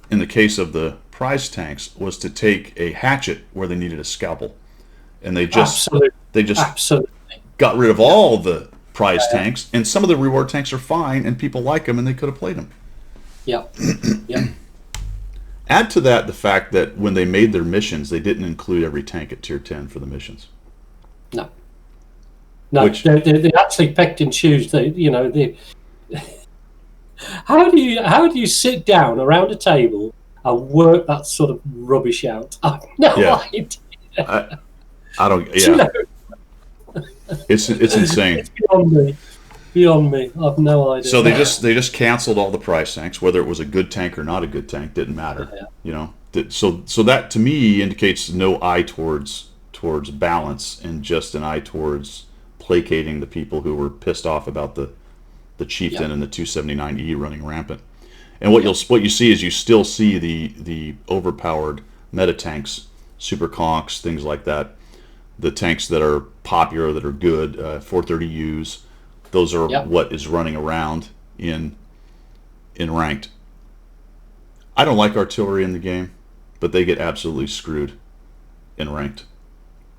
in the case of the prize tanks, was to take a hatchet where they needed a scalpel, and they just got rid of all the prize tanks, and some of the reward tanks are fine, and people like them, and they could have played them. Yeah. Yeah. Add to that the fact that when they made their missions, they didn't include every tank at tier 10 for the missions. No. No, they actually picked and choose. How do you sit down around a table and work that sort of rubbish out? I have no idea. I don't. Yeah, it's insane. It's beyond me. beyond me. I've no idea. So they just canceled all the price tanks, whether it was a good tank or not a good tank, didn't matter. Yeah. You know, so that to me indicates no eye towards balance and just an eye towards placating the people who were pissed off about the Chieftain and the 279E running rampant. And what you see is you still see the overpowered meta tanks, super conks, things like that. The tanks that are popular, that are good, 430Us, those are what is running around in ranked. I don't like artillery in the game, but they get absolutely screwed in ranked.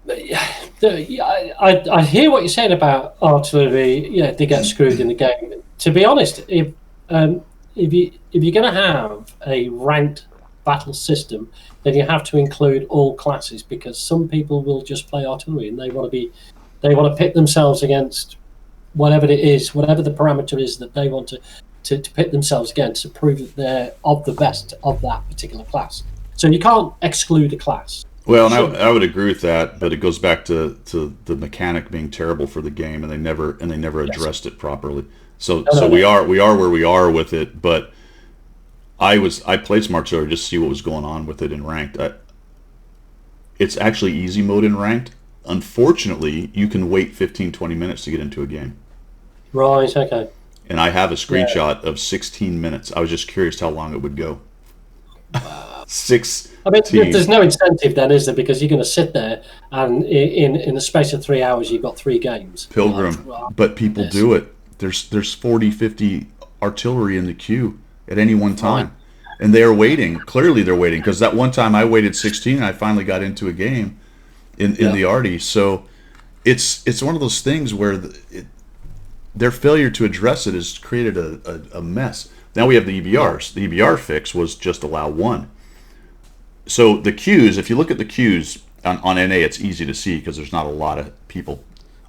I hear what you're saying about artillery. Yeah, they get screwed in the game. To be honest, if you're going to have a ranked battle system, then you have to include all classes, because some people will just play artillery and they want to pit themselves against whatever it is, whatever the parameter is that they want to pit themselves against to prove that they're of the best of that particular class. So you can't exclude a class. Well, and I would agree with that, but it goes back to the mechanic being terrible for the game, and they never addressed it properly. So we are where we are with it, but I played some artillery just to see what was going on with it in ranked. It's actually easy mode in ranked. Unfortunately, you can wait 15-20 minutes to get into a game. Right, okay. And I have a screenshot of 16 minutes. I was just curious how long it would go. 16. I mean, there's no incentive then, is there? Because you're going to sit there and in the space of 3 hours, you've got 3 games. Pilgrim. But people do it. There's 40, 50 artillery in the queue at any one time. Right. And they are waiting. Clearly they're waiting, because that one time I waited 16 and I finally got into a game in the arty. So it's one of those things where their failure to address it has created a mess. Now we have the EBRs. The EBR fix was just allow 1. So the queues, if you look at the queues on NA, it's easy to see because there's not a lot of people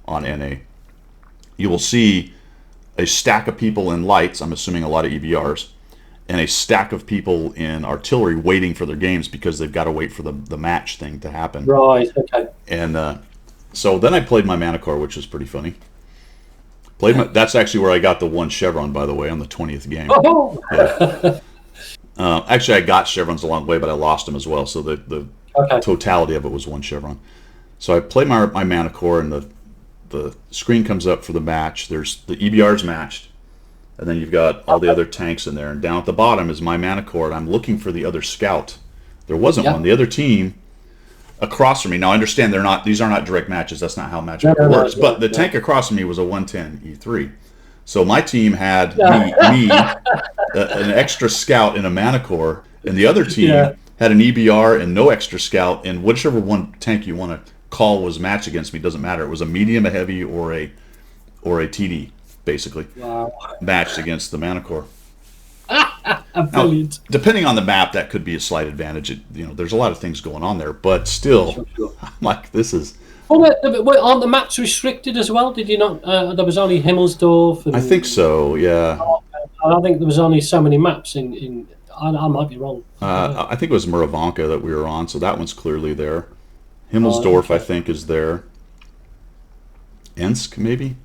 on NA. You will see a stack of people in lights, I'm assuming a lot of EBRs, and a stack of people in artillery waiting for their games because they've got to wait for the match thing to happen. Right, okay. And so then I played my Manicore, which was pretty funny. That's actually where I got the 1 chevron, by the way, on the 20th game. Oh! Yeah. Actually, I got chevrons along the way, but I lost them as well. So the totality of it was 1 chevron. So I played my Manicore, and the screen comes up for the match. There's the EBR's matched, and then you've got all the other tanks in there. And down at the bottom is my Manicore, and I'm looking for the other scout. There wasn't one. The other team across from me. Now I understand these are not direct matches. That's not how matchmaking works. But the tank across from me was a 110 E3. So my team had me an extra scout in a Manicore, and the other team had an EBR and no extra scout, and whichever one tank you want to call was matched against me, doesn't matter. It was a medium, a heavy, or a TD, basically, matched against the Manicore. Brilliant. Now, depending on the map, that could be a slight advantage. There's a lot of things going on there, but still, I'm like, this is... Aren't the maps restricted as well? Did you not? There was only Himmelsdorf. I think so, yeah. I think there was only so many maps in I might be wrong. I think it was Muravanka that we were on, so that one's clearly there. Himmelsdorf, I think, is there. Ensk, maybe?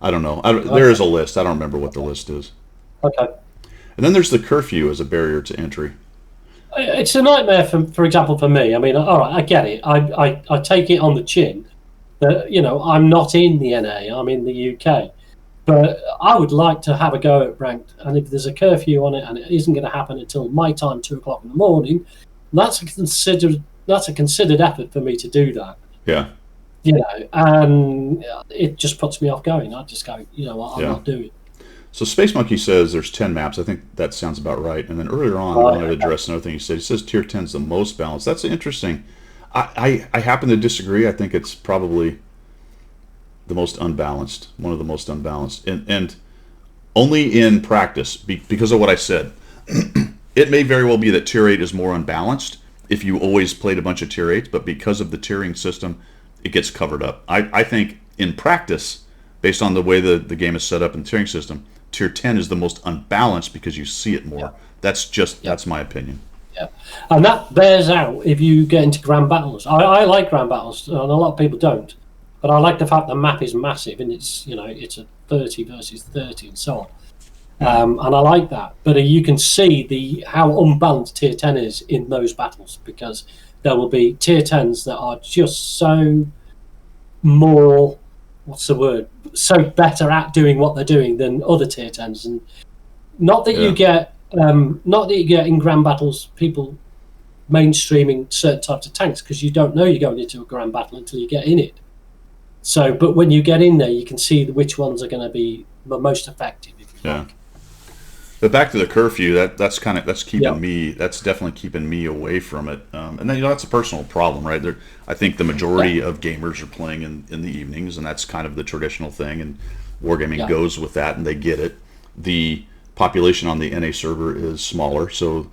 I don't know. There is a list. I don't remember what the list is. Okay. And then there's the curfew as a barrier to entry. It's a nightmare, for example, for me. I mean, all right, I get it. I take it on the chin that, I'm not in the NA, I'm in the UK. But I would like to have a go at ranked. And if there's a curfew on it and it isn't going to happen until my time, 2 o'clock in the morning, that's a considered effort for me to do that. Yeah. And it just puts me off going. I just go, I'll not do it. So Space Monkey says there's 10 maps. I think that sounds about right. And then earlier on, I wanted to address another thing he said. He says Tier 10 is the most balanced. That's interesting. I happen to disagree. I think it's probably the most unbalanced, one of the most unbalanced. And only in practice, because of what I said. It may very well be that Tier 8 is more unbalanced if you always played a bunch of Tier 8s, but because of the tiering system, it gets covered up. I think in practice, based on the way the game is set up in the tiering system, Tier 10 is the most unbalanced because you see it more. That's my opinion. Yeah, and that bears out if you get into grand battles. I like grand battles, and a lot of people don't. But I like the fact the map is massive, and it's 30 versus 30 and so on. And I like that. But you can see how unbalanced tier 10 is in those battles, because there will be tier 10s that are just so more, so better at doing what they're doing than other tier 10s. And not that you get in grand battles people mainstreaming certain types of tanks, because you don't know you're going into a grand battle until you get in it. So, but when you get in there, you can see which ones are going to be the most effective. If you like. But back to the curfew, that's keeping me. That's definitely keeping me away from it. And then that's a personal problem, right? I think the majority of gamers are playing in the evenings, and that's kind of the traditional thing. And wargaming goes with that, and they get it. The population on the NA server is smaller, so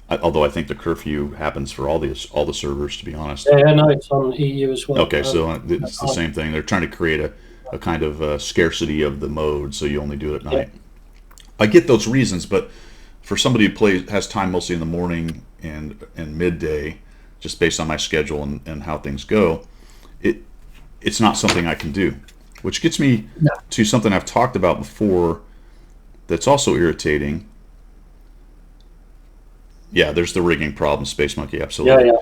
although I think the curfew happens for all the servers, to be honest. Yeah, no, it's on EU as well. Okay, so it's the same thing. They're trying to create a kind of scarcity of the mode, so you only do it at night. I get those reasons, but for somebody who has time mostly in the morning and midday, just based on my schedule and how things go, it's not something I can do. Which gets me to something I've talked about before that's also irritating. Yeah, there's the rigging problem, Space Monkey, absolutely.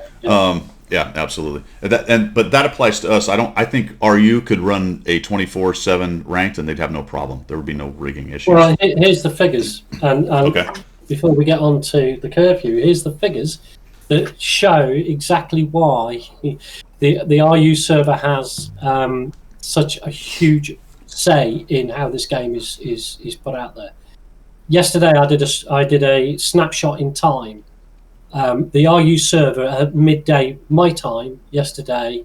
Yeah, absolutely. But that applies to us. I think RU could run a 24/7 ranked, and they'd have no problem. There would be no rigging issues. Well, here's the figures, and before we get on to the curfew, here's the figures that show exactly why the RU server has such a huge say in how this game is put out there. Yesterday, I did a snapshot in time. The RU server at midday my time yesterday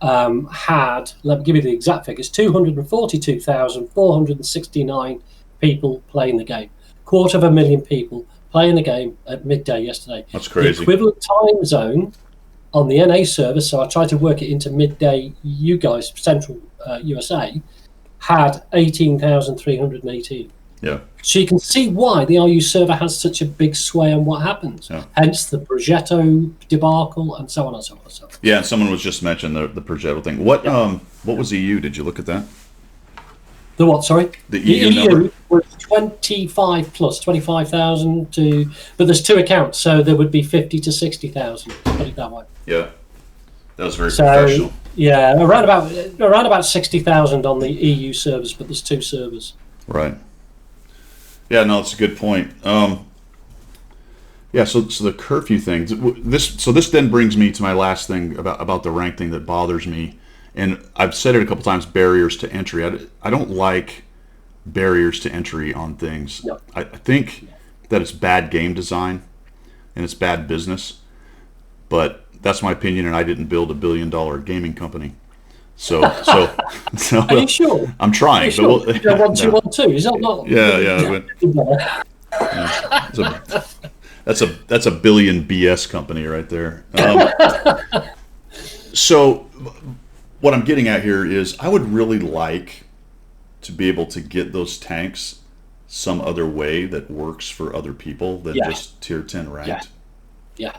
had, let me give you the exact figures, 242,469 people playing the game. 250,000 people playing the game at midday yesterday. That's crazy. The equivalent time zone on the NA server, so I tried to work it into midday, you guys, central USA, had 18,318. Yeah. So you can see why the RU server has such a big sway on what happens. Yeah. Hence the Progetto debacle and so on and so on and so on. Yeah, and someone was just mentioning the Progetto thing. What was EU? Did you look at that? The what, sorry? The EU number? Was 25 plus, 25,000 to... But there's two accounts, so there would be 50 to 60,000, put it that way. Yeah. That was very professional. Yeah, around about 60,000 on the EU servers, but there's two servers. Right. Yeah, no, it's a good point. Yeah, so the curfew thing. This then brings me to my last thing about the rank thing that bothers me, and I've said it a couple times. Barriers to entry. I don't like barriers to entry on things. No. I think that it's bad game design, and it's bad business. But that's my opinion, and I didn't build $1 billion gaming company. So Are you sure? I'm trying. Are you sure? But 1-2-1-2. Is that not? Yeah. That's a billion BS company right there. So what I'm getting at here is I would really like to be able to get those tanks some other way that works for other people than just tier 10 ranked. Yeah.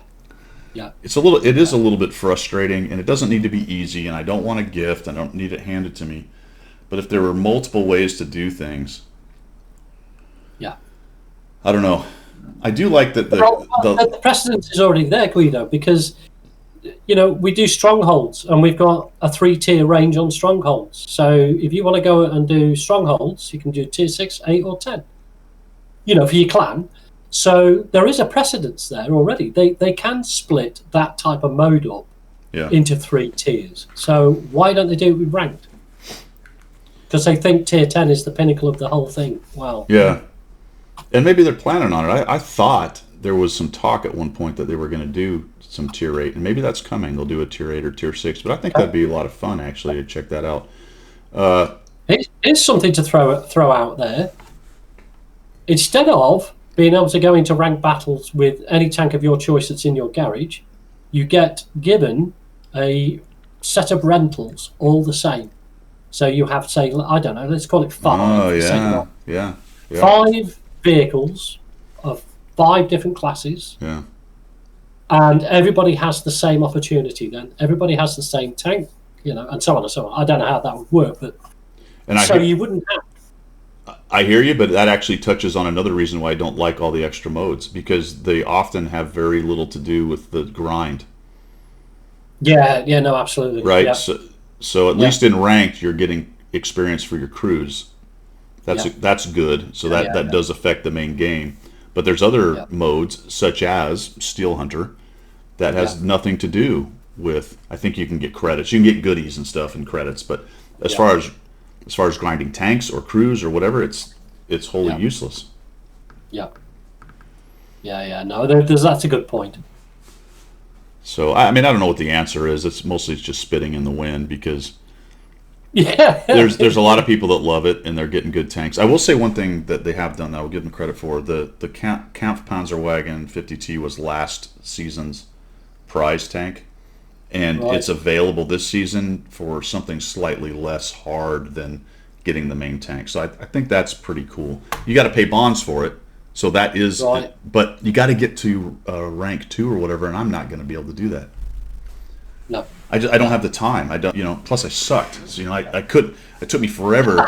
It is a little bit frustrating, and it doesn't need to be easy, and I don't want a gift. I don't need it handed to me. But if there were multiple ways to do things, I don't know. I do like that the precedent is already there, Guido, because we do strongholds, and we've got a 3-tier range on strongholds. So if you want to go and do strongholds, you can do tier 6, 8, or 10. For your clan. So there is a precedence there already. They can split that type of mode up into 3 tiers. So why don't they do it with ranked? Because they think tier 10 is the pinnacle of the whole thing. Wow. Yeah. And maybe they're planning on it. I thought there was some talk at one point that they were going to do some tier 8, and maybe that's coming. They'll do a tier 8 or tier 6, but I think that'd be a lot of fun, actually, to check that out. Here's something to throw out there. Instead of being able to go into ranked battles with any tank of your choice that's in your garage, you get given a set of rentals all the same. So you have, say, I don't know, let's call it 5. Oh, yeah. 5 vehicles of 5 different classes. Yeah. And everybody has the same opportunity then. Everybody has the same tank, and so on and so on. I don't know how that would work, but... And you wouldn't have. I hear you, but that actually touches on another reason why I don't like all the extra modes, because they often have very little to do with the grind. Yeah, no, absolutely. Right? Yeah. So at least in ranked, you're getting experience for your crews. That's good. So that does affect the main game. But there's other modes, such as Steel Hunter, that has nothing to do with. I think you can get credits. You can get goodies and stuff and credits, but as far as grinding tanks or crews or whatever, it's wholly useless. Yeah. No, that's a good point. So I mean, I don't know what the answer is. It's mostly just spitting in the wind, because there's a lot of people that love it and they're getting good tanks. I will say one thing that they have done that I will give them credit for: the Kampfpanzerwagen 50T was last season's prize tank, and it's available this season for something slightly less hard than getting the main tank. So I think that's pretty cool. You got to pay bonds for it, so that is, but you got to get to rank 2 or whatever, and I'm not going to be able to do that. No. I don't have the time. I don't, plus I sucked. So, it took me forever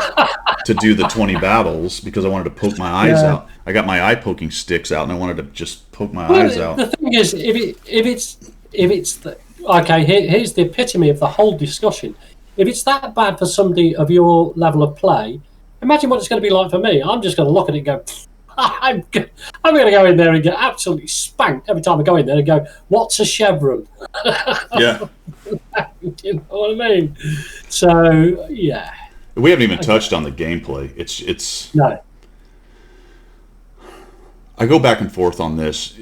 to do the 20 battles because I wanted to poke my eyes out. I got my eye poking sticks out and I wanted to just poke my eyes out. The thing is, here's the epitome of the whole discussion. If it's that bad for somebody of your level of play, imagine what it's going to be like for me. I'm just going to look at it and go, I'm going to go in there and get absolutely spanked every time I go in there and go, what's a chevron? Yeah. You know what I mean? So, yeah. We haven't even touched on the gameplay. It's no. I go back and forth on this.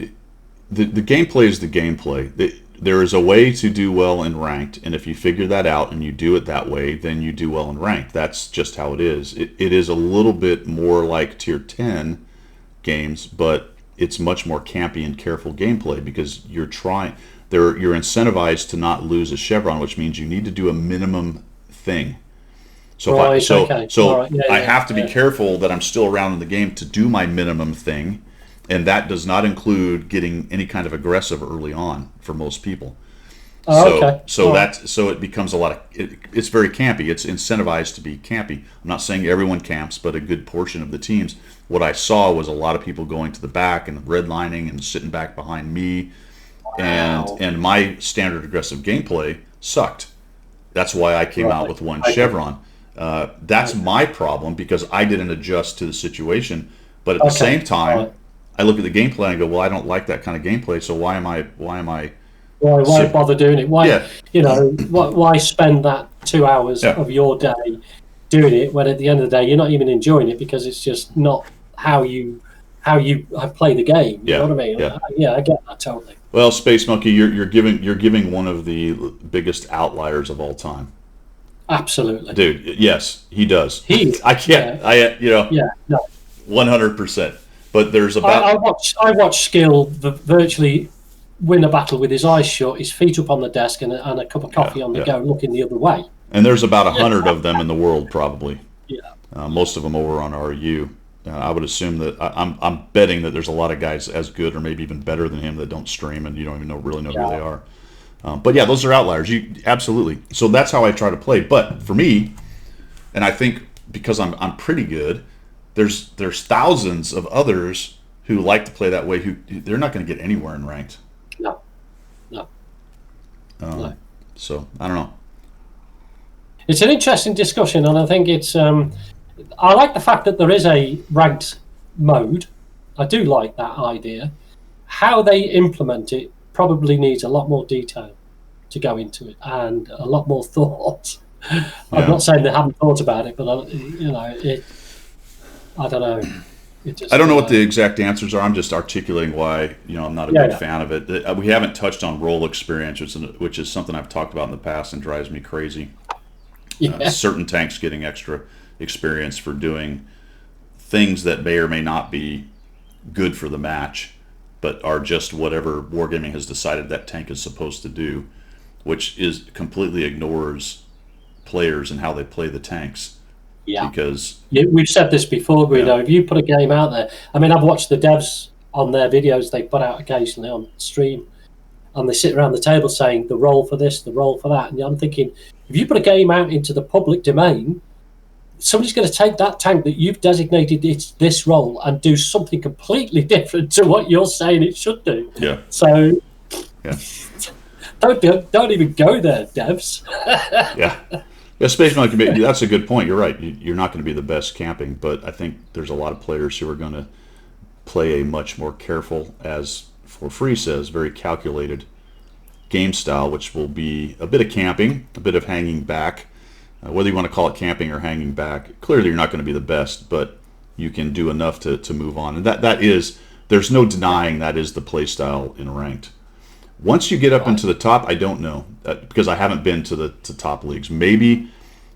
The gameplay is the gameplay. There is a way to do well in ranked, and if you figure that out and you do it that way, then you do well in ranked. That's just how it is. It is a little bit more like tier 10 games, but it's much more campy and careful gameplay, because you're incentivized to not lose a chevron, which means you need to do a minimum thing. So I have to be careful that I'm still around in the game to do my minimum thing, and that does not include getting any kind of aggressive early on for most people. So it becomes a lot of it's very campy. It's incentivized to be campy. I'm not saying everyone camps, but a good portion of the teams. What I saw was a lot of people going to the back and redlining and sitting back behind me, and my standard aggressive gameplay sucked. That's why I came out with one chevron. That's my problem, because I didn't adjust to the situation. But at the same time, I look at the gameplay and I go, well, I don't like that kind of gameplay. So why am I Why bother doing it? Why spend that 2 hours of your day doing it when at the end of the day you're not even enjoying it, because it's just not how you play the game. You know what I mean? Yeah, I get that totally. Well, Space Monkey, you're giving one of the biggest outliers of all time. Absolutely, dude. Yes, he does. I can't. 100%. But there's about I watched Skill virtually win a battle with his eyes shut, his feet up on the desk, and a cup of coffee on the go, looking the other way. And there's about 100 of them in the world, probably. Yeah. Most of them over on RU. I would assume that I'm betting that there's a lot of guys as good or maybe even better than him that don't stream and you don't even really know who they are. But yeah, those are outliers. Absolutely. So that's how I try to play. But for me, and I think because I'm pretty good, there's thousands of others who like to play that way who they're not going to get anywhere in ranked. No. So I don't know. It's an interesting discussion, and I think it's. I like the fact that there is a ranked mode. I do like that idea. How they implement it probably needs a lot more detail to go into it, and a lot more thought. I'm not saying they haven't thought about it, but I don't know. I don't know what the exact answers are. I'm just articulating why I'm not a big fan of it. We haven't touched on role experience, which is something I've talked about in the past and drives me crazy. Certain tanks getting extra experience for doing things that may or may not be good for the match, but are just whatever Wargaming has decided that tank is supposed to do, which completely ignores players and how they play the tanks. Yeah, because we've said this before, Guido. If you put a game out there, I mean, I've watched the devs on their videos they put out occasionally on stream, and they sit around the table saying the role for this, the role for that, and I'm thinking, if you put a game out into the public domain, somebody's going to take that tank that you've designated it's this role and do something completely different to what you're saying it should do. Yeah. So yeah. Don't even go there, devs. Yeah. Yeah, Space Monkey, that's a good point. You're right. You're not going to be the best camping, but I think there's a lot of players who are going to play a much more careful, as For Free says, very calculated game style, which will be a bit of camping, a bit of hanging back. Whether you want to call it camping or hanging back, clearly you're not going to be the best, but you can do enough to move on. And that is, there's no denying that is the play style in ranked. Once you get up into the top, I don't know, because I haven't been to the top leagues. Maybe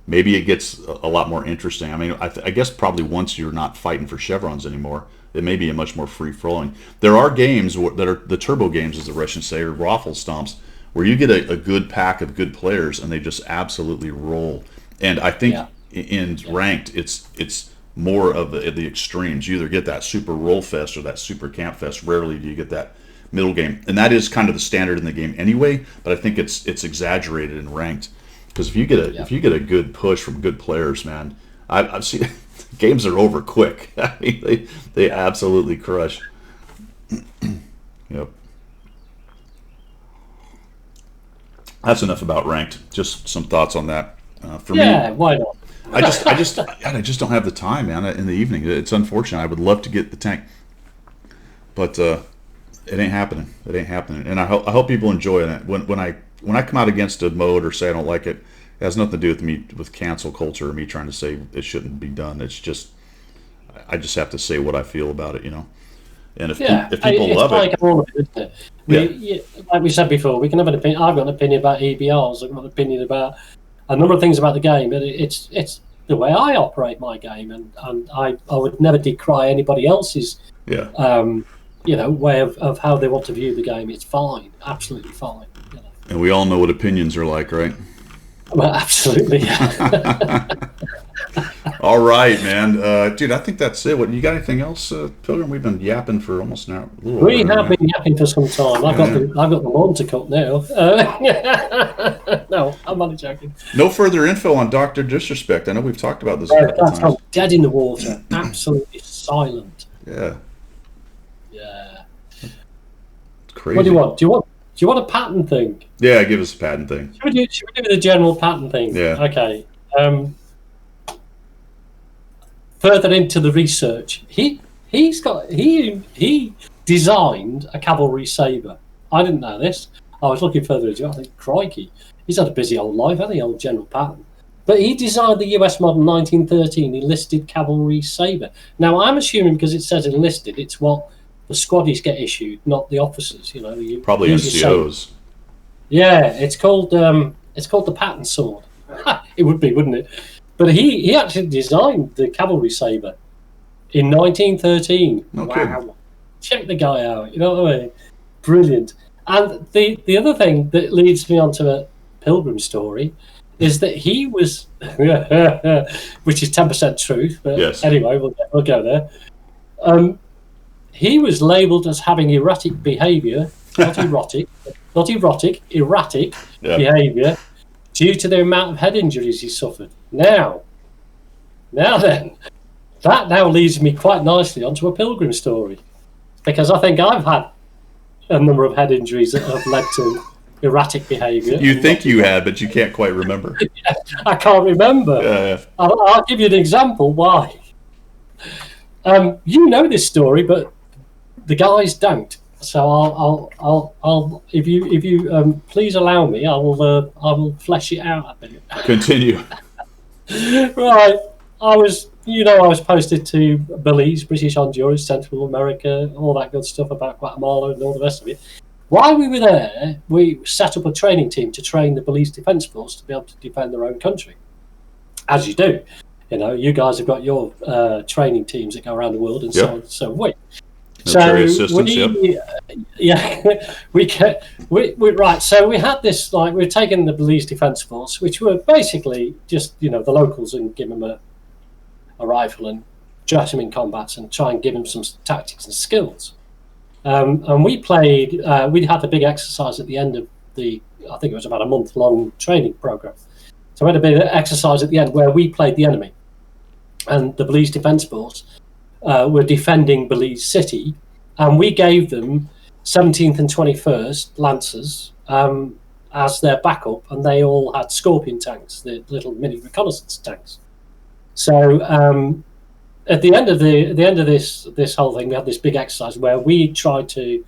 it gets a lot more interesting. I mean, I guess probably once you're not fighting for chevrons anymore, it may be a much more free-flowing. There are games that are the turbo games, as the Russians say, or raffle stomps, where you get a good pack of good players and they just absolutely roll. And I think in ranked, it's more of the extremes. You either get that super roll fest or that super camp fest. Rarely do you get that middle game, and that is kind of the standard in the game anyway. But I think it's exaggerated in ranked, because if you get a good push from good players, man, I've seen games are over quick. I mean, they absolutely crush. Yep. That's enough about ranked. Just some thoughts on that. For me, why not? I just don't have the time, man. In the evening, it's unfortunate. I would love to get the tank, but it ain't happening. It ain't happening. And I hope people enjoy it. When I come out against a mode or say I don't like it, it has nothing to do with me with cancel culture or me trying to say it shouldn't be done. It's just I just have to say what I feel about it, you know. And if people love it, all of it, isn't it? Like we said before, we can have an opinion. I've got an opinion about EBRs. I've got an opinion about a number of things about the game, but it's the way I operate my game, and I would never decry anybody else's way of how they want to view the game. It's fine, absolutely fine. You know? And we all know what opinions are like, right? Well, absolutely. All right, man. Dude, I think that's it. What, you got anything else, Pilgrim? We've been yapping for almost an hour. We have been yapping for some time. I've got the lawn to cut now. No, I'm only joking. No further info on Dr. Disrespect. I know we've talked about this a couple times. I'm dead in the water. Absolutely silent. Yeah. Yeah. It's crazy. What do you want? Do you want a pattern thing? Yeah, give us a pattern thing. Should we do the general pattern thing? Yeah. Okay. Further into the research, he designed a cavalry saber. I didn't know this. I was looking further into it. I think, crikey, he's had a busy old life, hasn't he, old General Patton? But he designed the US model 1913 enlisted cavalry saber. Now, I'm assuming because it says enlisted, it's what the squaddies get issued, not the officers. You know, probably NCOs. Yeah, it's called the Patton sword. It would be, wouldn't it? But he actually designed the cavalry saber in 1913. No wow! kidding. Check the guy out. You know what I mean? Brilliant. And the other thing that leads me onto a Pilgrim story is that he was, which is 10% truth, but yes. Anyway, we'll go there. He was labelled as having erratic behaviour, not erotic, erratic behaviour, due to the amount of head injuries he suffered. Now then, that now leads me quite nicely onto a Pilgrim story, because I think I've had a number of head injuries that have led to erratic behaviour. You think you had, but you can't quite remember. I can't remember. Yeah. I'll give you an example why. You know this story, but the guys don't. So I'll if you please allow me, I will flesh it out a bit. Continue. Right, I was posted to Belize, British Honduras, Central America, all that good stuff about Guatemala and all the rest of it. While we were there, we set up a training team to train the Belize Defence Force to be able to defend their own country, as you do. You know, you guys have got your training teams that go around the world, and so we. Military assistance, Right. So we had this, like, we're taking the Belize Defence Force, which were basically just, the locals, and give them a rifle and dress them in combats and try and give them some tactics and skills. And we played. We had a big exercise at the end of I think it was about a month-long training program. So we had a big exercise at the end where we played the enemy. and the Belize Defence Force were defending Belize City, and we gave them 17th and 21st Lancers as their backup, and they all had Scorpion tanks, the little mini reconnaissance tanks. So at the end of this whole thing, we had this big exercise where we tried to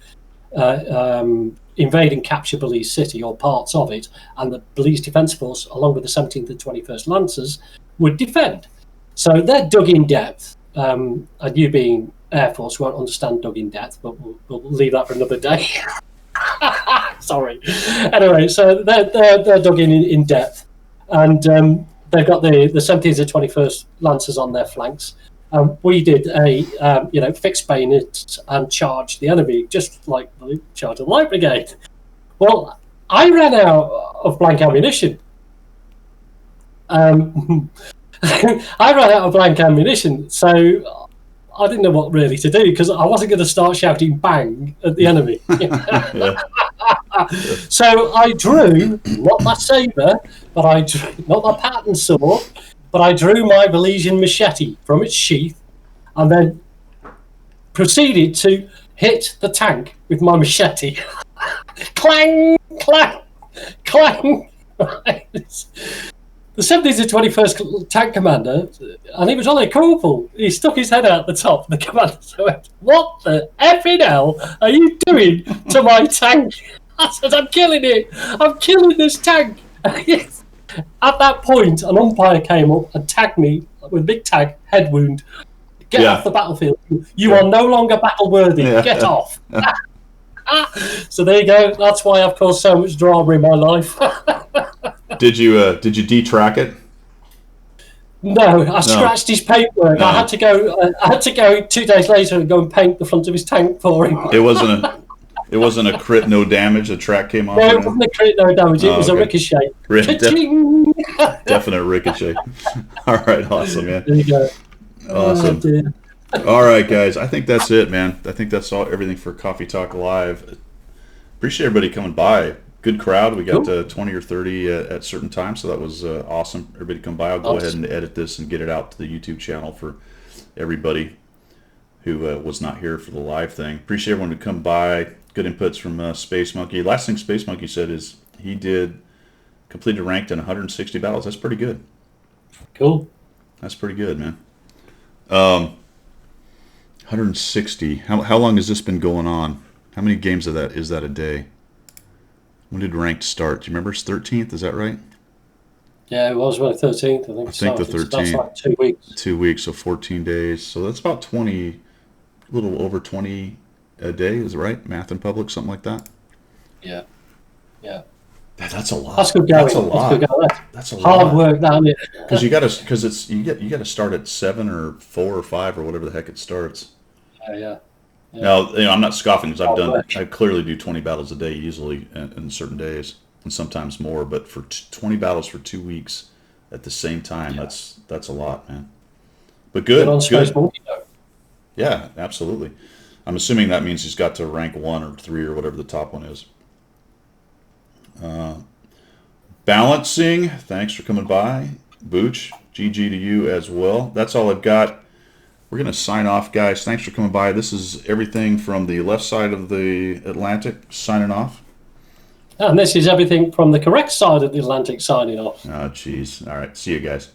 invade and capture Belize City or parts of it, and the Belize Defence Force, along with the 17th and 21st Lancers, would defend. So they're dug in depth, and you being Air Force won't understand dug in depth, but we'll leave that for another day. Sorry. Anyway, so they're dug in depth, and they've got the 17th and 21st Lancers on their flanks. We did a fixed bayonet and charged the enemy, just like the charge of the Light Brigade. Well, I ran out of blank ammunition. I ran out of blank ammunition, so I didn't know what really to do, because I wasn't going to start shouting bang at the enemy. So I drew, not my sabre, but not my pattern sword, but I drew my Belizean machete from its sheath, and then proceeded to hit the tank with my machete. Clang, clang, clang. The 70th and 21st tank commander, and he was only a corporal, he stuck his head out the top, and the commander went, "What the effing hell are you doing to my tank?" I said, "I'm killing it. I'm killing this tank." At that point, an umpire came up and tagged me with a big tag, head wound. Get off the battlefield. You are no longer battle worthy. Get off. So there you go. That's why I've caused so much drama in my life. Did you detrack it? No, I scratched his paintwork. No. I had to go 2 days later and go and paint the front of his tank for him. It wasn't a crit, no damage. The track came off. No, it wasn't a crit, no damage. It was a ricochet. Definite ricochet. All right, awesome, man. There you go. Awesome. All right, guys. I think that's it, man. I think that's everything for Coffee Talk Live. Appreciate everybody coming by. Good crowd. We got 20 or 30 at certain times, so that was awesome. Everybody come by. I'll go ahead and edit this and get it out to the YouTube channel for everybody who was not here for the live thing. Appreciate everyone to come by. Good inputs from Space Monkey. Last thing Space Monkey said is he completed ranked in 160 battles. That's pretty good. Cool. That's pretty good, man. 160. How long has this been going on? How many games is that a day? When did ranked start? Do you remember? It's 13th. Is that right? Yeah, it was the 13th. I think the 13th. That's like 2 weeks. 2 weeks, so 14 days. So that's about 20, a little over 20 a day. Is it right? Math in public, something like that. Yeah. That's a lot. That's good going. That's a lot. That's a lot. Hard work, damn it. Because you got to start at 7 or 4 or 5 or whatever the heck it starts. Yeah. Now, I'm not scoffing because I clearly do 20 battles a day easily in certain days and sometimes more, but for 20 battles for 2 weeks at the same time, that's a lot, man. But good. Yeah, absolutely. I'm assuming that means he's got to rank 1 or 3 or whatever the top one is. Balancing, thanks for coming by. Booch, GG to you as well. That's all I've got. We're going to sign off, guys. Thanks for coming by. This is everything from the left side of the Atlantic, signing off. And this is everything from the correct side of the Atlantic, signing off. Oh, jeez. All right. See you guys.